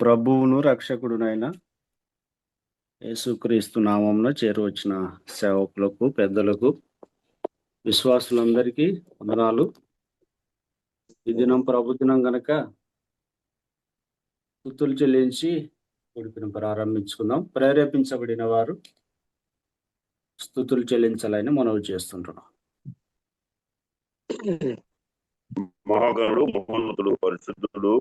ప్రభువును రక్షకుడునైన యేసుక్రీస్తు నామమున చేరువచ్చిన సేవకులకు, పెద్దలకు, విశ్వాసులందరికీ వందనాలు. ఈ దినం ప్రభుదినం గనక స్తుతులు చెల్లించి ఉడిపిన ప్రారంభించుకుందాం. ప్రేరేపించబడిన వారు స్తుతులు చెల్లించాలని మనవి చేస్తుంటున్నాం. మహాగణుడు, మహోన్నతుడు, పరిశుద్ధుడు,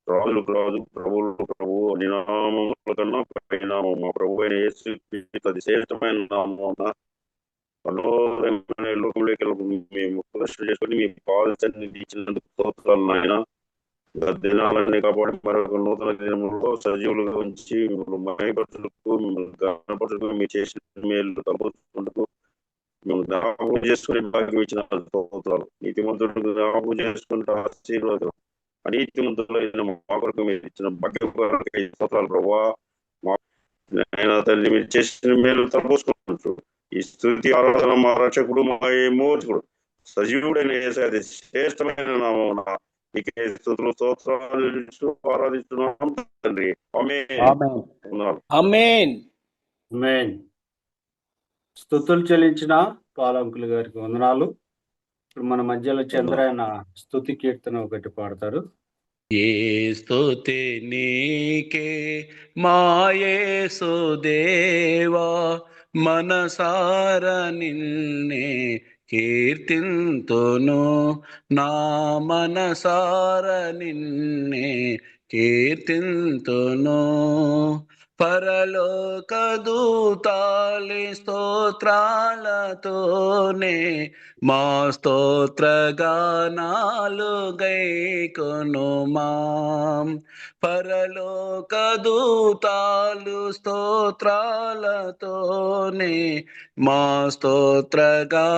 రాజులకు రాజు, ప్రభువులకు ప్రభు, అన్ని నామముల కన్నా పై నామం మా ప్రభు అయిన యేసుక్రీస్తు అతి శ్రేష్టమైన నామమున మనోహరమైన లోకంలోకి మేము ప్రశ్న చేసుకుని మీ పాద సన్నిధి ఇచ్చినందుకు స్తోత్రాలు నాయన. దినాలన్నీ కాపాడి మరొక నూతన దినములో సజీవులుగా ఉంచి మిమ్మల్ని మహిమపరచుటకు, మిమ్మల్ని గణపరచుటకు, మీరు చేసిన మేలు తగ్గుతుంటూ మేము జ్ఞాపకం చేసుకునే భాగ్యం ఇచ్చిన స్తోత్రాలు. నీతిమంతుడు జ్ఞాపకం చేసుకుంటే ఆశీర్వాదం, అనీతిమంతులైన మా కొరకు మీరు ఇచ్చిన భాగ్యం స్తోత్రాలు ప్రభావ. మా తల్లి మీరు చేసిన మేలు తలపోసుకుంటూ ఈ స్తుతి ఆరాధన మా రక్షకుడు, మా మోచకుడు, సజీవుడైన యేసయ్య శ్రేష్టమైన నామమున నీకే స్తుతులు స్తోత్రాలు ఆరాధిస్తున్నాం తండ్రి. ఆమేన్. స్తుతులు చెల్లించిన పాలంకులు గారికి వందనాలు. ఇప్పుడు మన మధ్యలో చంద్రాయన స్తుతి కీర్తన ఒకటి పాడతారు. ఏ స్తుతి నీకే మా యేసుదేవా, మనసార నిన్నే కీర్తింతును, నా మనసార నిన్నే కీర్తింతును. పరలోక దూతాలి స్తోత్రాలతోనే మా స్తోత్రగానాలు గైకొనుమా. పరలోక దూతాలు స్తోత్రాలతోనే మా స్తోత్రగానాలు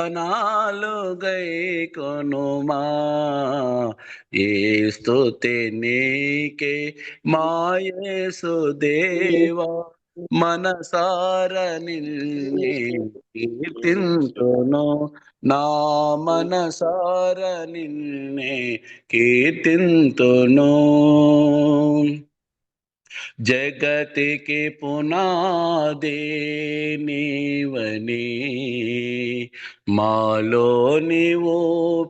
గైకొనుమా. ఏ స్తుతి నీకే మా యేసుదేవా, మనసార నిన్నే కీర్తింతును, నా మనసార నిన్నే కీర్తింతును. జగతికి పునాది నీవని, మాలో నీవు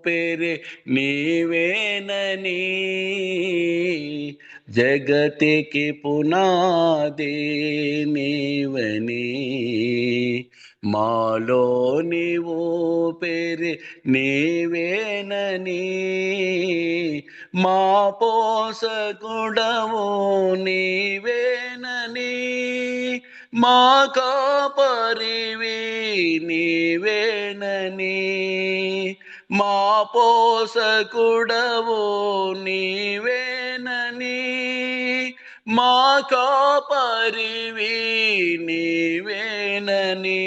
పేరే నీవేనని. జగతికి పునాది నీవని, మాలో నీవు పేరే నీవేనని. మా పోషకుడవు నీవేనని, మా కాపరివి నీవేనని. మా పోషకుడవు నీవేనని, మా కాపరివి నీవేనని.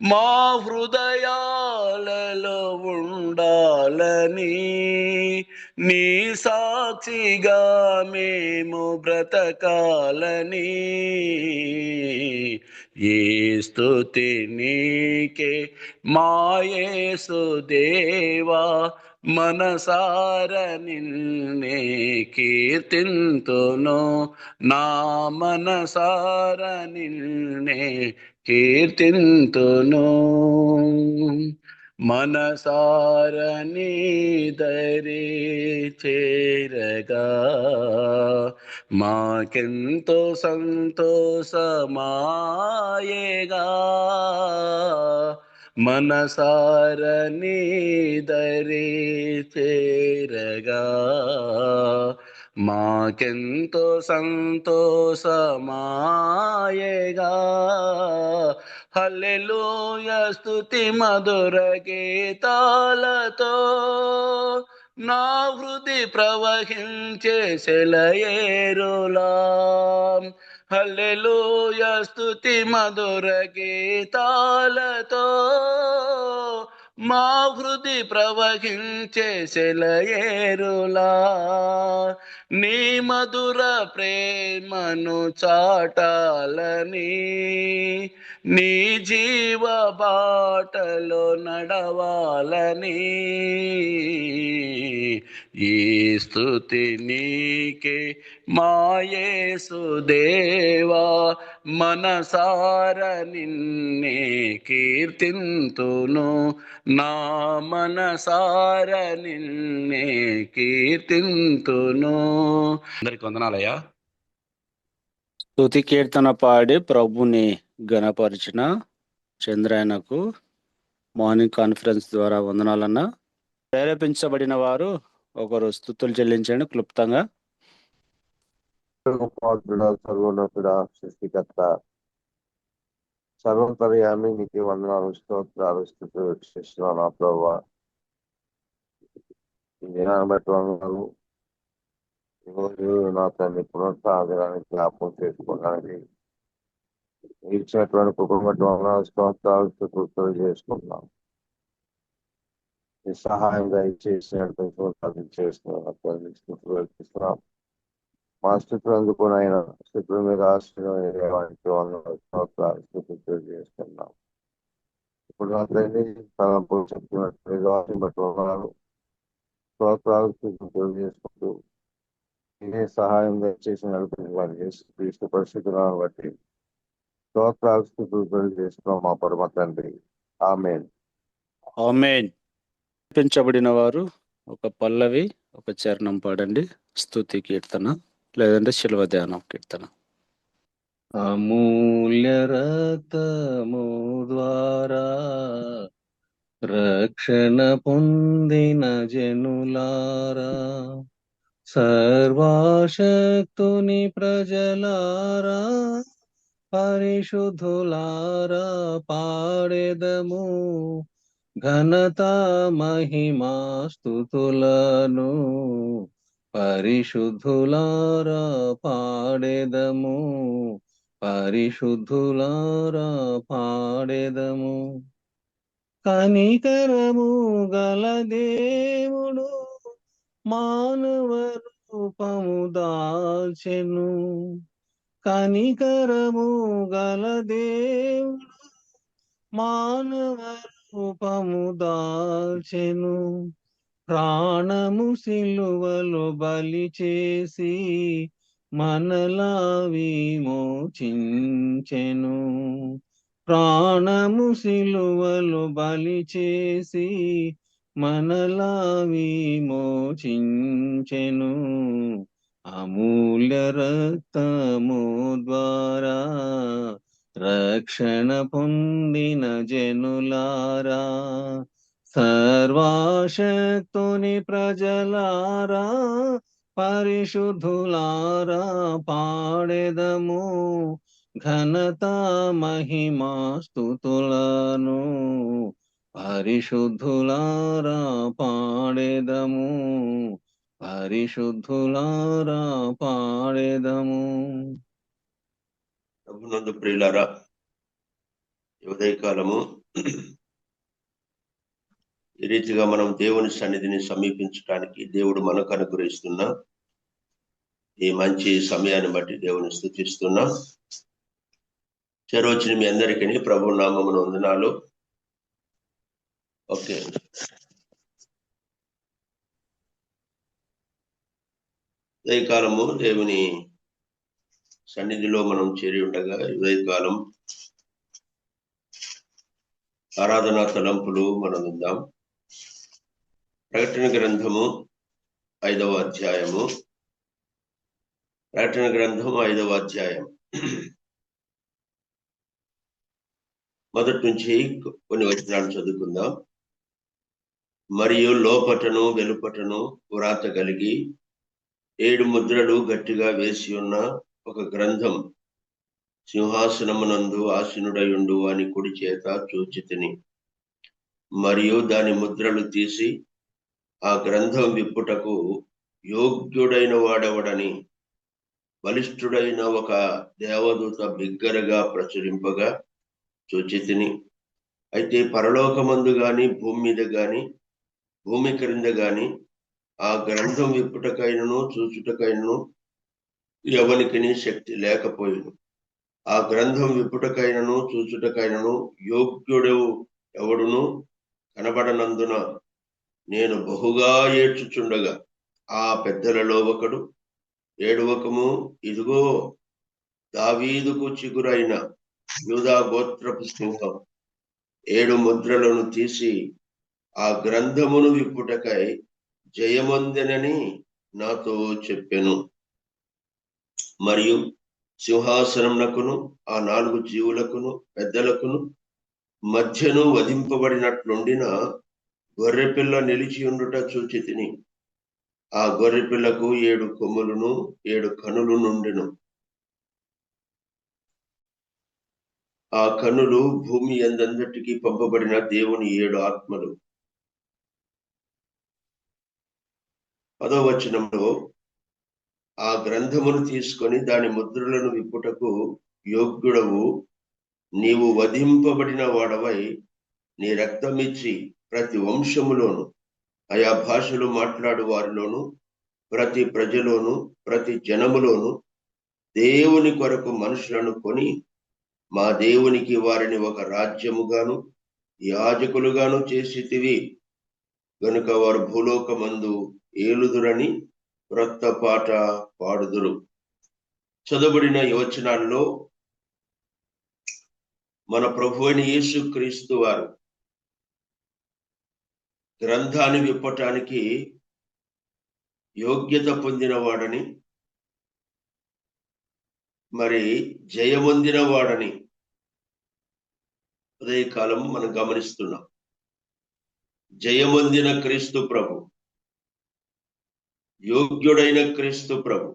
మా హృదయాలలో ఉండాలని, నీ సాక్షిగా మేము బ్రతకాలని. ఏ స్తుతి నీకే మా యేసుదేవా, మనసార నిన్నే కీర్తింతును, నా మనసార నిన్నే కీర్తింతును. మనసార నీ దరి చేరగా మాకెంతో సంతోషమాయేగా. మనసార నీ దరి చేరగా మాకెంతో సంతోషమాయేగా. హల్లెలూయా స్తుతి మధుర గీతాలతో నా హృది ప్రవహించే సెలయేరులా. హల్లెలూయా స్తుతి మధుర గీతాలతో మా హృది ప్రవహించే సెలయేరులా. నీ మధుర ప్రేమను చాటాలని, నీ జీవ బాటలో నడవాలని. ఈ స్తుతి నీకే మా యేసుదేవా, మనసార నిన్నే కీర్తింతును, నా మనసార నిన్నే కీర్తింతును. అందరికి వందనాలయ్యా. స్తుతి కీర్తన పాడి ప్రభుని గణపరిచిన చంద్రాయనకు మార్నింగ్ కాన్ఫరెన్స్ ద్వారా వందనాలన్నా. ప్రేరేపించబడిన వారు ఒకరు స్తుతులు చెల్లించండి క్లుప్తంగా. సర్వోన్నతుడా, సృష్టికర్త, సర్వంతర్యామి, నీకు వందనాలు, స్తోత్రాలు, స్తుతులు చేస్తున్నాను నా ప్రభువా. ఈ దినాన్ని బట్టి వందనాలు. ఈరోజు నా తండ్రి పునరుత్థానానికి జ్ఞాపకం చేసుకోవడానికి ఇచ్చినటువంటి కృపను బట్టి వందనాలు, స్తోత్రాలు, స్తుతులు చేసుకుంటున్నాం. ఈ సహాయం దయచేసినటువంటి చేస్తున్నాం. మా స్థితులు అందుకుని ఆయన స్థితుల మీద స్తోత్రాలు, స్తుతులు చేస్తున్నాం. ఇప్పుడు నా తండ్రి తలంపులు చెప్తున్నట్టు బట్టి వందనాలు, స్తోత్రాలు, స్తుతులు చేసుకుంటూ ఇదే సహాయం దయచేసి నడుపుతున్న వారి క్రీస్తు పరిస్థితులను బట్టి స్తోత్రాలు, స్తుతులు చేసుకున్నాం మా పరమ తండ్రి. ఆమేన్. ఆమేన్. ప్రేరేపించబడిన వారు ఒక పల్లవి ఒక చరణం పాడండి. స్తుతి కీర్తన లేదంటే శిలువ ధ్యానం కీర్తన. అమూల్య రక్తము ద్వారా రక్షణ పొందిన జనులారా, సర్వశక్తుని ప్రజలారా, పరిశుద్ధులారా, పాడెదము ఘనత మహిమా స్తుతులను. పరిశుద్ధులారా పాడెదము, పరిశుద్ధులారా పాడెదము. కనికరము గల దేవుడు మానవ రూపము దాల్చెను. కనికరము గల దేవుడు మానవ రూపము దాల్చెను. ప్రాణము సిలువలో బలి చేసి మనలా విమోచించెను. ప్రాణము సిలువలో బలి చేసి మనలా విమోచించెను. అమూల్య రక్తము ద్వారా రక్షణ పొందిన జనులారా, సర్వశక్తుని ప్రజలారా, పరిశుద్ధులారా, పాడెదము ఘనత మహిమా స్తుతులను. పరిశుద్ధులారా పాడెదము, పరిశుద్ధులారా పాడెదము. ప్రభునందు ప్రియులారా, ఉదయకాలము ఈ రీతిగా మనం దేవుని సన్నిధిని సమీపించడానికి దేవుడు మనకు అనుగ్రహిస్తున్న ఈ మంచి సమయాన్ని బట్టి దేవుని స్తుతిస్తున్నా. చెరొచ్చిన మీ అందరికీ ప్రభు నామమున వందనాలు. ఓకే, ఉదయకాలము దేవుని సన్నిధిలో మనం చేరి ఉండగా ఉదయకాలం ఆరాధనా తలంపులు మనం విందాం. ప్రకటన గ్రంథము 5వ అధ్యాయము. ప్రకటన గ్రంథము 5వ అధ్యాయం మొదటి నుంచి కొన్ని వచనాలు చదువుకుందాం. మరియు లోపటను వెలుపటను వ్రాత కలిగి 7 ముద్రలు గట్టిగా వేసి ఉన్న ఒక గ్రంథం సింహాసనమునందు ఆసీనుడయుండు అని కుడి చేత చూచితిని. మరియు దాని ముద్రలు తీసి ఆ గ్రంథం విప్పుటకు యోగ్యుడైన వాడెవడని బలిష్ఠుడైన ఒక దేవదూత బిగ్గరగా ప్రచురింపగా చూచితిని. అయితే పరలోకమందు గాని భూమి మీద గాని భూమి క్రింద గాని ఆ గ్రంథం విప్పుటకైనను చూచుటకైనను ఎవనికిని శక్తి లేకపోయిను. ఆ గ్రంథం విప్పుటకైనను చూచుటకైనను యోగ్యుడు ఎవడును కనబడనందున నేను బహుగా ఏడ్చుచుండగా ఆ పెద్దలలో ఒకడు, ఏడవకము, ఇదిగో దావీదుకు చిగురైన యూదా గోత్రపు సింహం 7 ముద్రలను తీసి ఆ గ్రంథమును విప్పుటకై జయమొందెనని నాతో చెప్పెను. మరియు సింహాసనమునకును ఆ 4 జీవులకును పెద్దలకును మధ్యను వధింపబడినట్లుండిన గొర్రెపిల్ల నిలిచి ఉండుట చూచితిని. ఆ గొర్రెపిల్లకు 7 కొమ్ములను 7 కనులు నుండెను. ఆ కనులు భూమి యందంతటికి పంపబడిన దేవుని 7 ఆత్మలు. 10వ వచనంలో ఆ గ్రంథమును తీసుకొని దాని ముద్రలను విప్పుటకు యోగ్యుడవు, నీవు వధింపబడిన వాడవై నీ రక్తమిచ్చి ప్రతి వంశములోను ఆయా భాషలు మాట్లాడు వారిలోను ప్రతి ప్రజలోను ప్రతి జనములోను దేవుని కొరకు మనుషులను కొని మా దేవునికి వారిని ఒక రాజ్యముగాను యాజకులుగాను చేసితివి గనుక వారు భూలోకమందు ఏలుదురని క్రొత్త పాట పాడుదురు. చదవబడిన ఈ వచనాల్లో మన ప్రభువైన యేసుక్రీస్తు వారు గ్రంథాన్ని విప్పటానికి యోగ్యత పొందిన వాడని, మరి జయమొందిన వాడని ఉదయకాలం మనం గమనిస్తున్నాం. జయమొందిన క్రీస్తు ప్రభు, యోగ్యుడైన క్రీస్తు ప్రభు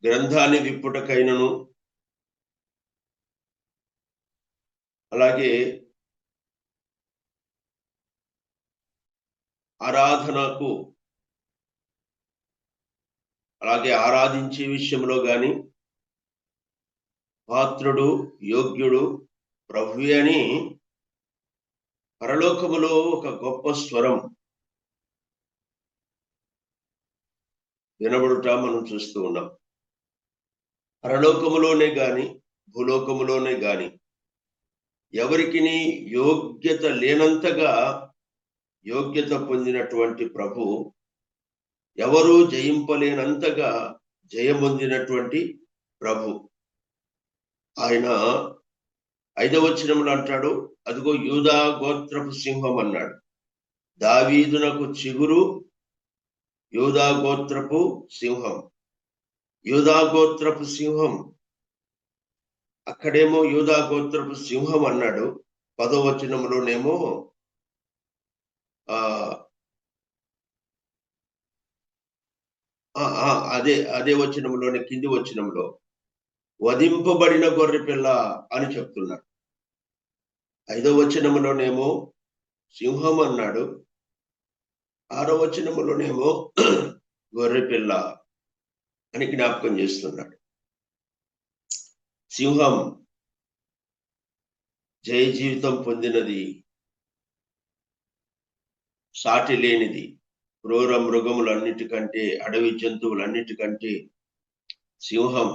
గ్రంథాన్ని విప్పుటకైనను అలాగే ఆరాధనకు అలాగే ఆరాధించే విషయంలో గాని పాత్రుడు యోగ్యుడు ప్రభువే అని పరలోకములో ఒక గొప్ప స్వరం వినబడుట మనం చూస్తూ ఉన్నాం. పరలోకములోనే గాని భూలోకములోనే గాని ఎవరికి యోగ్యత లేనంతగా యోగ్యత పొందినటువంటి ప్రభు, ఎవరు జయింపలేనంతగా జయమొందినటువంటి ప్రభు. ఆయన 5వ వచనంలో అంటాడు, అదిగో యూదా గోత్రపు సింహం అన్నాడు. దావీదునకు చిగురు యూదా గోత్రపు సింహం. యూదా గోత్రపు సింహం, అక్కడేమో యూదా గోత్రపు సింహం అన్నాడు. 10వ వచనంలోనేమో అదే వచనంలోనే కింది వచనంలో వధింపబడిన గొర్రెపిల్ల అని చెప్తున్నాడు. 5వ వచనంలోనేమో సింహం అన్నాడు. 6వ వచనంలోనేమో గొర్రెపిల్ల అని జ్ఞాపకం చేస్తున్నాడు. సింహం జయ జీవితం పొందినది, సాటి లేనిది. క్రూర మృగములన్నిటికంటే, అడవి జంతువులన్నిటికంటే సింహం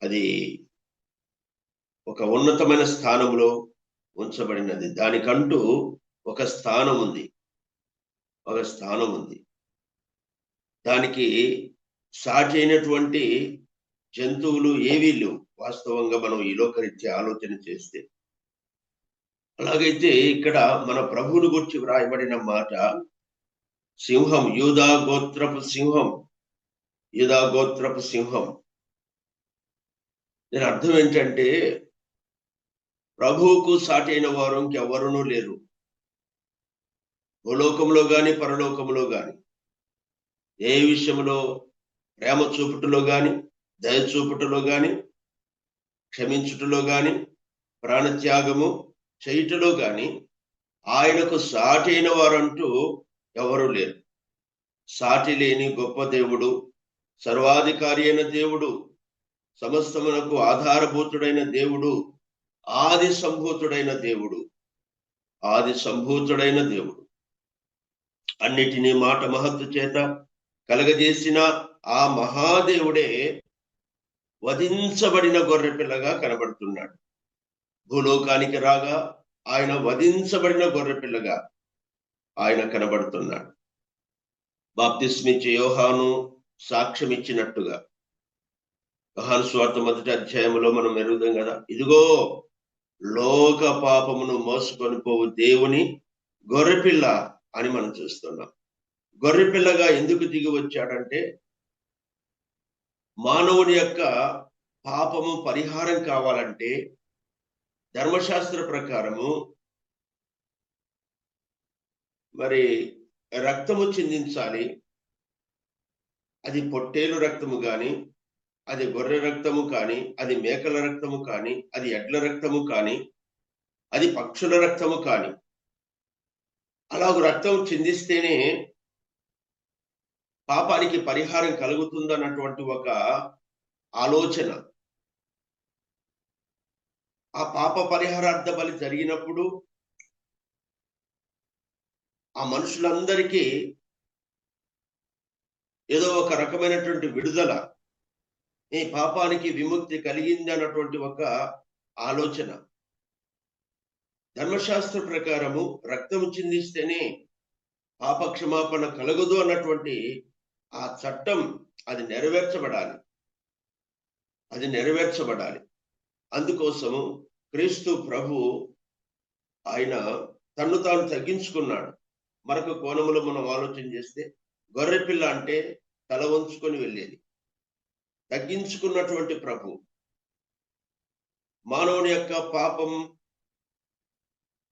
అది ఒక ఉన్నతమైన స్థానంలో ఉంచబడినది. దానికంటూ ఒక స్థానం ఉంది, ఒక స్థానం ఉంది. దానికి సాటి అయినటువంటి జంతువులు ఏవీ లేవు వాస్తవంగా మనం ఈ లోకరీత్యా ఆలోచన చేస్తే. అలాగైతే ఇక్కడ మన ప్రభువుని గురించి వ్రాయబడిన మాట సింహం, యూదా గోత్రపు సింహం, యూదా గోత్రపు సింహం. దీని అర్థం ఏంటంటే ప్రభువుకు సాటి అయిన వారు ఇంకెవరునూ లేరు. భూలోకంలో గాని పరలోకంలో గాని ఏ విషయంలో ప్రేమ చూపుటలో గాని, దయ చూపుటలో గాని, క్షమించుటలో గాని, ప్రాణత్యాగము చేయుటలో గాని ఆయనకు సాటి అయిన వారంటూ ఎవరు లేరు. సాటి లేని గొప్ప దేవుడు, సర్వాధికారి అయిన దేవుడు, సమస్తమునకు ఆధారభూతుడైన దేవుడు, ఆది సంభూతుడైన దేవుడు, ఆది సంభూతుడైన దేవుడు, అన్నిటినీ మాట మహత్తు చేత కలగజేసిన ఆ మహాదేవుడే వధించబడిన గొర్రెపిల్లగా కనబడుతున్నాడు. భూలోకానికి రాగా ఆయన వధించబడిన గొర్రెపిల్లగా, ఆయన కనబడుతున్నాడు. బాప్తిస్మిచ్చే యోహాను సాక్ష్యం ఇచ్చినట్టుగా యోహాను సువార్త 1వ అధ్యాయంలో మనం ఎరుగుదాం కదా, ఇదిగో లోక పాపమును మోసుకొని పోవు దేవుని గొర్రెపిల్ల అని మనం చూస్తున్నాం. గొర్రెపిల్లగా ఎందుకు దిగి వచ్చాడంటే మానవుని యొక్క పాపము పరిహారం కావాలంటే ధర్మశాస్త్ర ప్రకారము మరి రక్తము చిందించాలి. అది పొట్టేలు రక్తము కానీ, అది గొర్రె రక్తము కానీ, అది మేకల రక్తము కానీ, అది ఎడ్ల రక్తము కానీ, అది పక్షుల రక్తము కానీ, అలాగూ రక్తం చిందిస్తేనే పాపానికి పరిహారం కలుగుతుందన్నటువంటి ఒక ఆలోచన. ఆ పాప పరిహారార్థ బలి జరిగినప్పుడు ఆ మనుషులందరికీ ఏదో ఒక రకమైనటువంటి విడుదల, ఈ పాపానికి విముక్తి కలిగింది అన్నటువంటి ఒక ఆలోచన. ధర్మశాస్త్ర ప్రకారము రక్తము చిందిస్తేనే పాప క్షమాపణ కలగదు అన్నటువంటి ఆ చట్టం అది నెరవేర్చబడాలి. అందుకోసము క్రీస్తు ప్రభు ఆయన తన్ను తాను తగ్గించుకున్నాడు. మరొక కోణములో మనం ఆలోచన చేస్తే గొర్రెపిల్ల అంటే తల వంచుకొని వెళ్ళేది. తగ్గించుకున్నటువంటి ప్రభు మానవుని యొక్క పాపం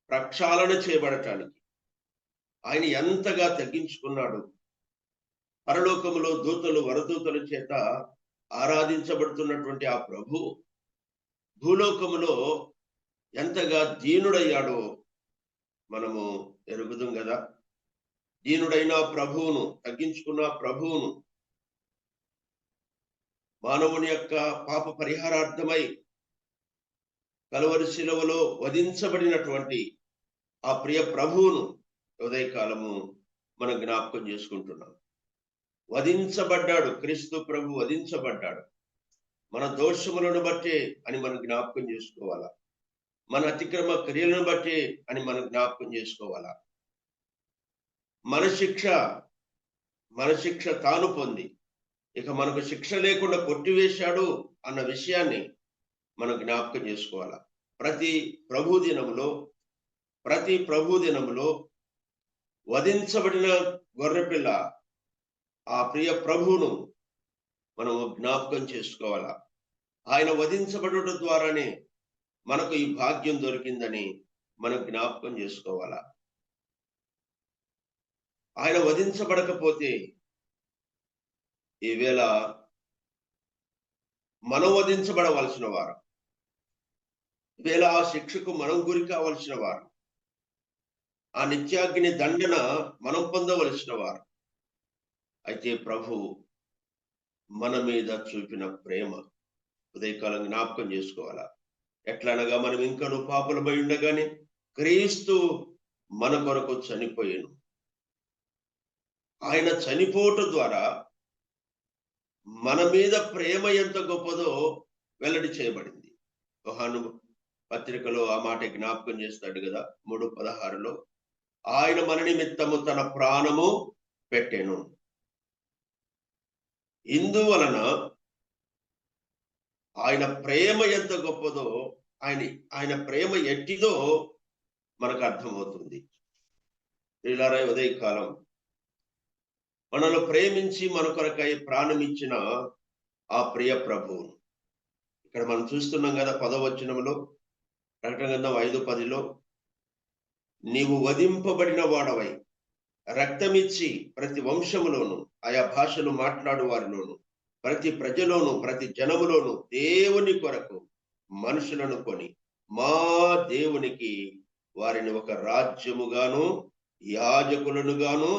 ప్రక్షాళన చేయబడటానికి ఆయన ఎంతగా తగ్గించుకున్నాడు. పరలోకములో దూతలు వరదూతల చేత ఆరాధించబడుతున్నటువంటి ఆ ప్రభు భూలోకములో ఎంతగా దీనుడయ్యాడో మనము ఎరుగుదాం కదా. దీనుడైన ప్రభువును, తగ్గించుకున్న ప్రభువును, మానవుని యొక్క పాప పరిహారార్థమై కలువరి శిలువలో వధించబడినటువంటి ఆ ప్రియ ప్రభువును ఉదయకాలము మనం జ్ఞాపకం చేసుకుంటున్నాం. వధించబడ్డాడు, క్రీస్తు ప్రభు వధించబడ్డాడు. మన దోషములను బట్టే అని మనం జ్ఞాపకం చేసుకోవాలా, మన అతిక్రమ క్రియలను బట్టే అని మనం జ్ఞాపకం చేసుకోవాలా. మన శిక్ష తాను పొంది ఇక మనకు శిక్ష లేకుండా కొట్టివేశాడు అన్న విషయాన్ని మనం జ్ఞాపకం చేసుకోవాలా. ప్రతి ప్రభు దినములో వధించబడిన గొర్రెపిల్ల ఆ ప్రియ ప్రభువును మనము జ్ఞాపకం చేసుకోవాలా. ఆయన వధించబడుట ద్వారానే మనకు ఈ భాగ్యం దొరికిందని మనం జ్ఞాపకం చేసుకోవాలా. ఆయన వధించబడకపోతే ఈవేళ మనం వధించబడవలసిన వారు, ఈవేళ ఆ శిక్షకు మనం గురి కావలసిన వారు, ఆ నిత్యాగ్ని దండన మనం పొందవలసిన వారు. అయితే ప్రభు మన మీద చూపిన ప్రేమ ఉదయకాలం జ్ఞాపకం చేసుకోవాలా. ఎట్లా అనగా మనం ఇంకనూ పాపులమై ఉండగానే క్రీస్తు మన కొరకు చనిపోయాను. ఆయన చనిపోవటం ద్వారా మన మీద ప్రేమ ఎంత గొప్పదో వెల్లడి చేయబడింది. యోహాను పత్రికలో ఆ మాట జ్ఞాపకం చేస్తాడు కదా, 3:16లో ఆయన మన నిమిత్తము తన ప్రాణము పెట్టెను. ఇందువలన ఆయన ప్రేమ ఎంత గొప్పదో, ఆయన ప్రేమ ఎట్టిదో మనకు అర్థమవుతుంది. ప్రియులారా, ఉదయకాలం మనల్ని ప్రేమించి మన కొరకై ప్రాణం ఇచ్చిన ఆ ప్రియ ప్రభువును ఇక్కడ మనం చూస్తున్నాం కదా. 10వ వచనంలో, ప్రకటన గ్రంథం 5:10లో, నీవు వధింపబడిన వాడవై రక్తమిచ్చి ప్రతి వంశములోను, ఆయా భాషలు మాట్లాడు వారిలోను, ప్రతి ప్రజలోను, ప్రతి జనములోను దేవుని కొరకు మనుషులను కొని మా దేవునికి వారిని ఒక రాజ్యముగాను యాజకులను గాను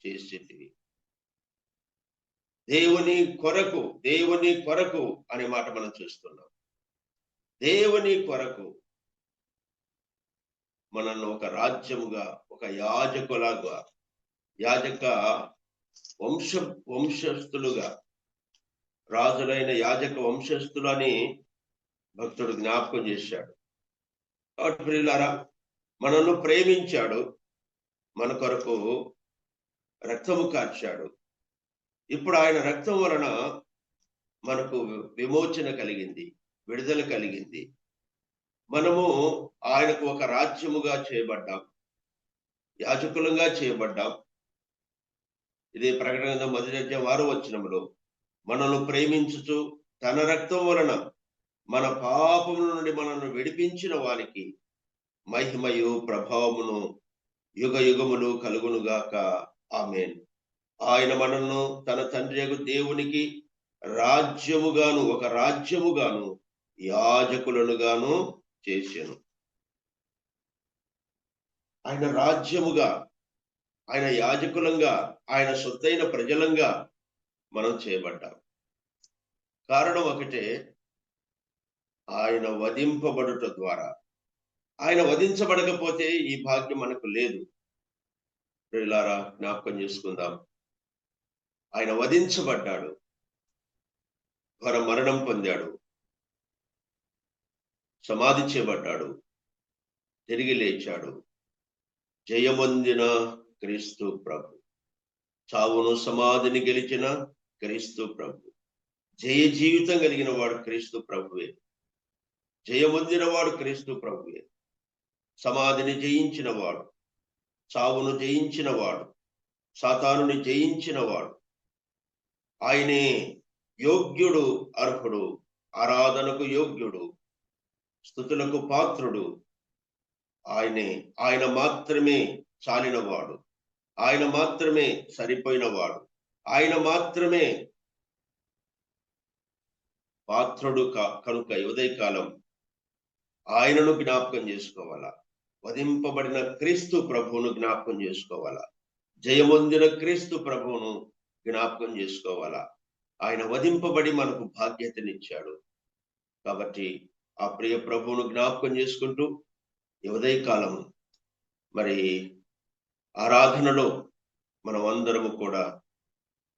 చేసేది. దేవుని కొరకు అనే మాట మనం చూస్తున్నాం. దేవుని కొరకు మనల్ని ఒక రాజ్యముగా, ఒక యాజకులాగా, యాజక వంశస్థులుగా, రాజులైన యాజక వంశస్థులని భక్తుడు జ్ఞాపకం చేశాడు. కాబట్టి ప్రియులారా, మనల్ని ప్రేమించాడు, మన కొరకు రక్తము కార్చాడు. ఇప్పుడు ఆయన రక్తం వలన మనకు విమోచన కలిగింది, విడుదల కలిగింది. మనము ఆయనకు ఒక రాజ్యముగా చేయబడ్డాం, యాజకులంగా చేయబడ్డాం. ఇదే ప్రకటన గ్రంథం 1:6 మనల్ని ప్రేమించుచు తన రక్తం వలన మన పాపముల నుండి మనల్ని విడిపించిన వానికి మహిమయు ప్రభావమును యుగ యుగములు కలుగునుగాక. ఆమేన్. ఆయన మనల్ని తన తండ్రి దేవునికి రాజ్యముగాను, ఒక రాజ్యముగాను, యాజకులనుగాను చేశాను. ఆయన రాజ్యముగా, ఆయన యాజకులంగా, ఆయన సొత్తైన ప్రజలంగా మనం చేయబడ్డాం. కారణం ఒకటే, ఆయన వధింపబడుట ద్వారా. ఆయన వధించబడకపోతే ఈ భాగ్యం మనకు లేదు. ప్రియులారా, జ్ఞాపకం చేసుకుందాం. ఆయన వధించబడ్డాడు, ఘోర మరణం పొందాడు, సమాధి చేయబడ్డాడు, తిరిగి లేచాడు. జయమొందిన క్రీస్తు ప్రభు, చావును సమాధిని గెలిచిన క్రీస్తు ప్రభు, జయ జీవితం కలిగిన వాడు క్రీస్తు ప్రభువే. జయమొందిన వాడు క్రీస్తు ప్రభువే. సమాధిని జయించిన వాడు, చావును జయించిన వాడు, సాతానుని జయించిన వాడు. ఆయనే యోగ్యుడు, అర్హుడు, ఆరాధనకు యోగ్యుడు, స్తుతులకు పాత్రుడు. ఆయనే, ఆయన మాత్రమే చాలినవాడు, ఆయన మాత్రమే సరిపోయినవాడు, ఆయన మాత్రమే పాత్రుడు. కనుక ఉదయకాలం ఆయనను జ్ఞాపకం చేసుకోవాలా, వధింపబడిన క్రీస్తు ప్రభువును జ్ఞాపకం చేసుకోవాలా, జయమొందిన క్రీస్తు ప్రభువును జ్ఞాపకం చేసుకోవాలా. ఆయన వధింపబడి మనకు బాధ్యతనిచ్చాడు. కాబట్టి ఆ ప్రియ ప్రభువును జ్ఞాపకం చేసుకుంటూ ఉదయకాలం మరి ఆరాధనలో మనం అందరము కూడా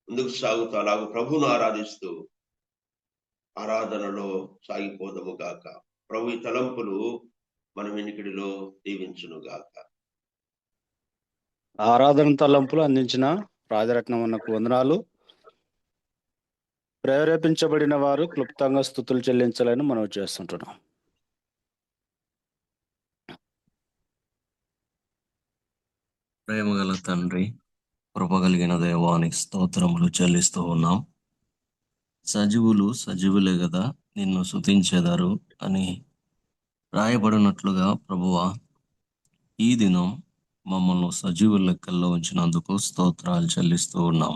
ముందుకు సాగుతూ అలాగూ ప్రభువును ఆరాధిస్తూ ఆరాధనలో సాగిపోదము గాక. ప్రభు ఈ తలంపులు మన వెనుకడిలో దీవించును గాక. ఆరాధన తలంపులు అందించిన రాజరత్నం అన్నకు వందనాలు. ప్రేరేపించబడిన వారు క్లుప్తంగా స్తుతులు చెల్లించాలని మనం చేస్తుంటున్నాం. ప్రేమగల తండ్రి, కృపగలిగిన దేవానికి స్తోత్రములు చెల్లిస్తూ ఉన్నాం. సజీవులే కదా నిన్ను స్తుతించెదరు అని రాయబడినట్లుగా ప్రభువా, ఈ దినం మమ్మల్ని సజీవుల లెక్కల్లో ఉంచినందుకు స్తోత్రాలు చెల్లిస్తూ ఉన్నాం.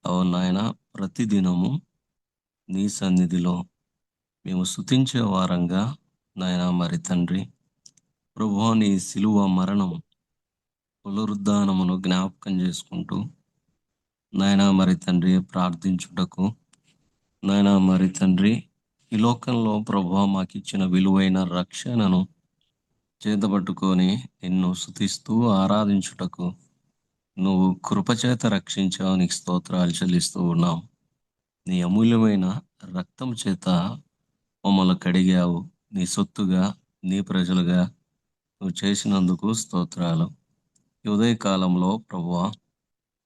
అవును నాయన, ప్రతి దినము నీ సన్నిధిలో మేము స్తుతించే వారంగా నాయన మరి తండ్రి ప్రభువా, నీ సిలువ మరణం పునరుద్ధానమును జ్ఞాపకం చేసుకుంటూ నాయన మరి తండ్రి ప్రార్థించుటకు, నాయన మరి తండ్రి ఈ లోకంలో ప్రభువా మాకు ఇచ్చిన విలువైన రక్షణను చేతబట్టుకొని నిన్ను స్తుతిస్తూ ఆరాధించుటకు నువ్వు కృపచేత రక్షించావు. నీకు స్తోత్రాలు చెల్లిస్తూ ఉన్నాం. నీ అమూల్యమైన రక్తం చేత మమ్మల్ని కడిగావు. నీ సొత్తుగా, నీ ప్రజలుగా నువ్వు చేసినందుకు స్తోత్రాలు. ఈ ఉదయకాలంలో ప్రభువా,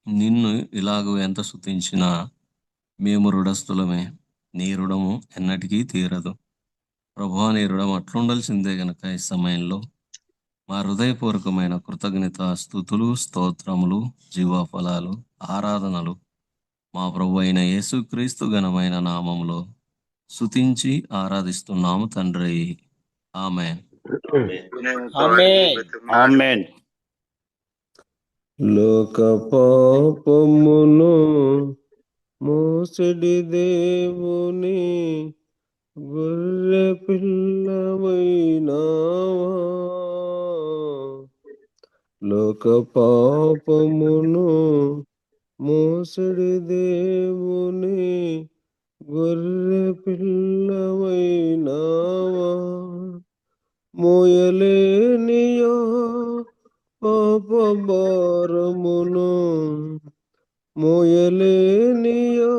నిన్ను ఇలాగూ ఎంత స్తుతించినా మేము రుణస్థులమే. నీ రుణము ఎన్నటికీ తీరదు. ప్రభువా, నీ రుణం అట్లుండాల్సిందే గనక ఈ సమయంలో మా హృదయపూర్వకమైన కృతజ్ఞత, స్తుతులు, స్తోత్రములు, జీవఫలాలు, ఆరాధనలు మా ప్రభు అయిన యేసుక్రీస్తు ఘనమైన నామములో స్తుతించి ఆరాధిస్తున్నాము తండ్రి. ఆమేన్. ఆమేన్. లోక పాపమును మోసడి దేవుని గొర్రె పిల్లవైనావా, లోక పాపమును మోసడి దేవుని గొర్రె పిల్లవైనావా, మోయలేనియా పాప భారమును, మోయలేనియా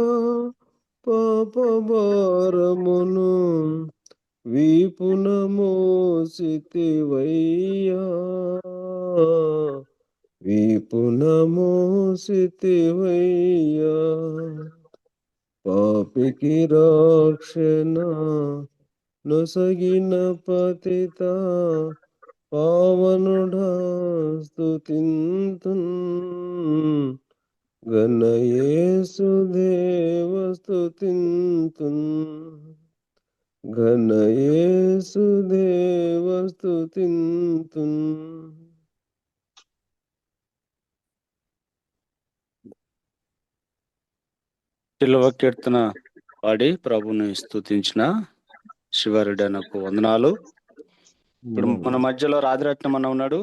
పాప భారమును వీపున మోసితివయ్యా, వీపున మోసితివయ్యా పాపికి రక్షణ నొసగిన పతిత పావనుడా స్తుతింతున్ ఘనయేసుదేవ స్తుతింతున్ ఘనయేసుదేవ స్తుతింతున్. శిలువ కీర్తన పాడి ప్రభుని స్తుతించిన శివారెడ్డనకు వందనాలు. ఇప్పుడు మన మధ్యలో రాజరత్నం అన్న ఉన్నాడు.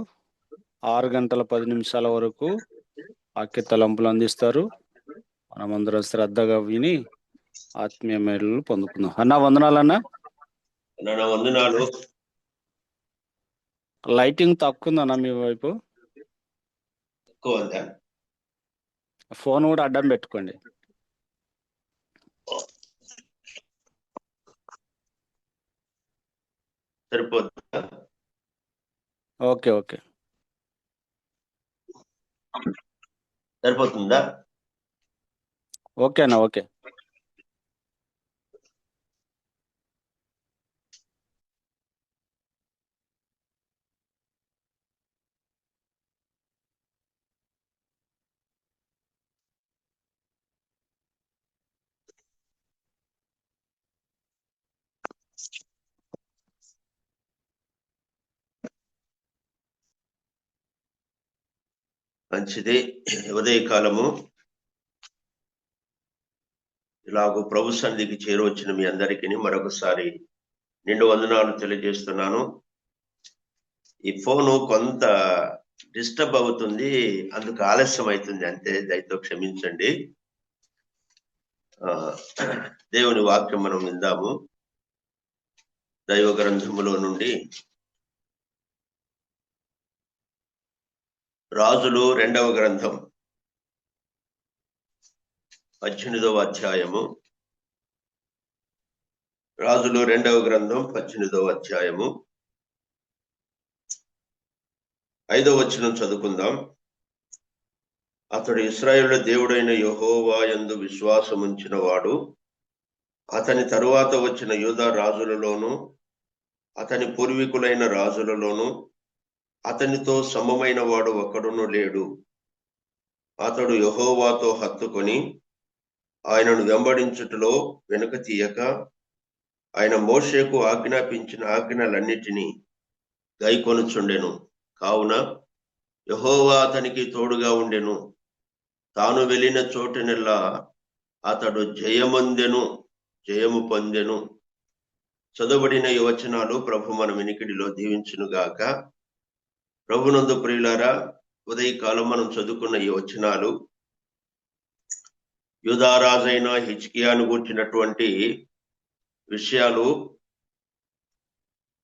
6 గంటల 10 నిమిషాల వరకు వాక్య తలంపులు అందిస్తారు. మనమందరం శ్రద్ధగా విని ఆత్మీయ మేలు పొందుకుందాం. అన్న వందనాలన్నా. నాన్న వందనాలు. లైటింగ్ తక్కువ ఉందన్న మీ వైపు. ఎక్కువ ఉందా? ఫోన్ కూడా అడ్డం పెట్టుకోండి. సరిపోతుందా? ఓకే ఓకే సరిపోతుందా? ఓకే అన్న ఓకే. మంచిది. ఉదయకాలము ఇలాగూ ప్రభు సన్నిధికి చేరవచ్చిన మీ అందరికీ మరొకసారి నిండు వందనాలు తెలియజేస్తున్నాను. ఈ ఫోను కొంత డిస్టర్బ్ అవుతుంది, అందుకు ఆలస్యం అవుతుంది, అంతే. దయతో క్షమించండి. దేవుని వాక్యం మనం విందాము. దైవ గ్రంథములో నుండి రాజులు 2వ గ్రంథం 18వ అధ్యాయము. రాజులు 2వ గ్రంథం 18వ అధ్యాయము 5వ వచనం చదువుకుందాం. అతడు ఇశ్రాయేలు దేవుడైన యెహోవా యందు విశ్వాసముంచిన వాడు, అతని తరువాత వచ్చిన యూదా రాజులలోను అతని పూర్వీకులైన రాజులలోను అతనితో సమమైన వాడు ఒక్కడును లేడు. అతడు యెహోవాతో హత్తుకొని ఆయనను వెంబడించుటలో వెనుక తీయక ఆయన మోషేకు ఆజ్ఞాపించిన ఆజ్ఞలన్నిటినీ గైకొనుచుండెను. కావున యెహోవా అతనికి తోడుగా ఉండెను. తాను వెళ్ళిన చోటునెల్లా అతడు జయము పొందెను. చదవబడిన ఈ వచనాలు ప్రభు మన వినికిడిలో దీవించునుగాక. ప్రభునందు ప్రియులారా, ఉదయకాలం మనం చదువుకున్న ఈ వచనాలు యూదారాజైన హిజ్కియాను గూర్చినటువంటి విషయాలు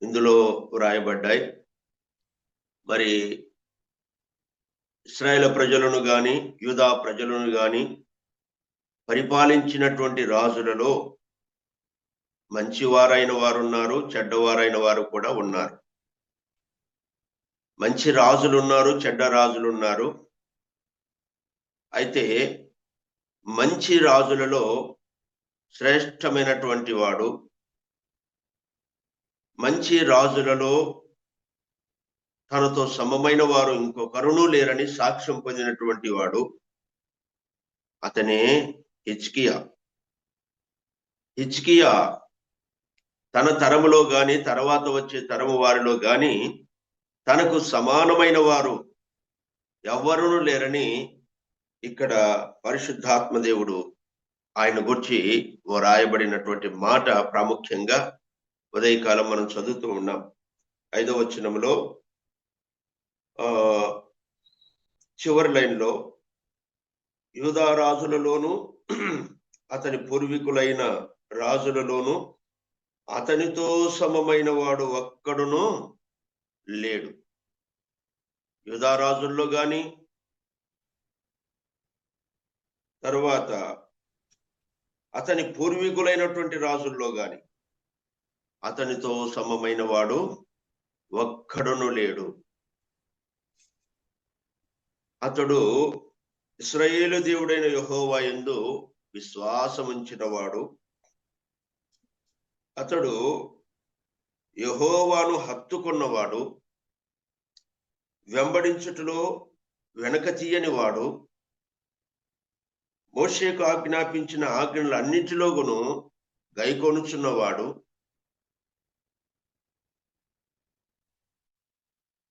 ఇందులో వ్రాయబడ్డాయి. మరి ఇశ్రాయేలు ప్రజలను గాని యూదా ప్రజలను గాని పరిపాలించినటువంటి రాజులలో మంచివారైన వారు ఉన్నారు, చెడ్డవారైన వారు కూడా ఉన్నారు. మంచి రాజులు ఉన్నారు, చెడ్డ రాజులు ఉన్నారు. అయితే మంచి రాజులలో శ్రేష్టమైనటువంటి వాడు, మంచి రాజులలో తనతో సమమైన వారు ఇంకొకరును లేరని సాక్ష్యం పొందినటువంటి వాడు అతనే హిజ్కియా. హిజ్కియా తన తరములో గాని తర్వాత వచ్చే తరము వారిలో గాని తనకు సమానమైన వారు ఎవ్వరును లేరని ఇక్కడ పరిశుద్ధాత్మ దేవుడు ఆయన గురించి రాయబడినటువంటి మాట ప్రాముఖ్యంగా ఉదయకాలం మనం చదువుతూ ఉన్నాం. 5వ వచనంలో చివరి లైన్లో యూదా రాజులలోను అతని పూర్వీకులైన రాజులలోను అతనితో సమమైన వాడు ఒక్కడును లేడు. యూదా రాజుల్లో గాని తరువాత అతని పూర్వీకులైనటువంటి రాజుల్లో గాని అతనితో సమమైన వాడు ఒక్కడును లేడు. అతడు ఇశ్రాయేలు దేవుడైన యెహోవా యందు విశ్వాసముంచినవాడు. అతడు యెహోవాను హత్తుకున్నవాడు, వెంబడించుటలో వెనక తీయని వాడు, మోషేకు ఆజ్ఞాపించిన ఆజ్ఞలన్నింటిలోగును గైకొనుచున్నవాడు.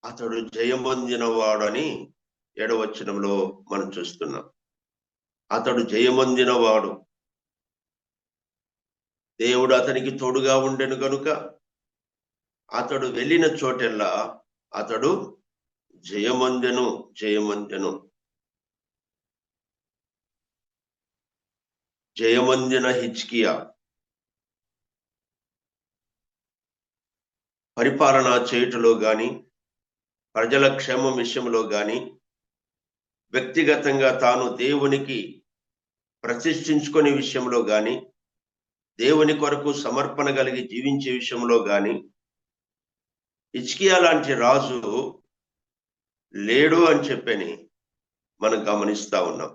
అతడు జయమొందినవాడని 7వ వచనంలో మనం చూస్తున్నాం. అతడు జయమొందినవాడు. దేవుడు అతనికి తోడుగా ఉండెను గనుక అతడు వెళ్ళిన చోటెల్లా అతడు జయమొందెను. జయమొందిన హిజ్కియా పరిపాలన చేయుటలో గాని, ప్రజల క్షేమం విషయంలో గాని, వ్యక్తిగతంగా తాను దేవునికి ప్రతిష్ఠించుకునే విషయంలో గాని, దేవుని కొరకు సమర్పణ కలిగి జీవించే విషయంలో గాని హిజ్కియా లాంటి రాజు లేడు అని చెప్పని మనం గమనిస్తా ఉన్నాం.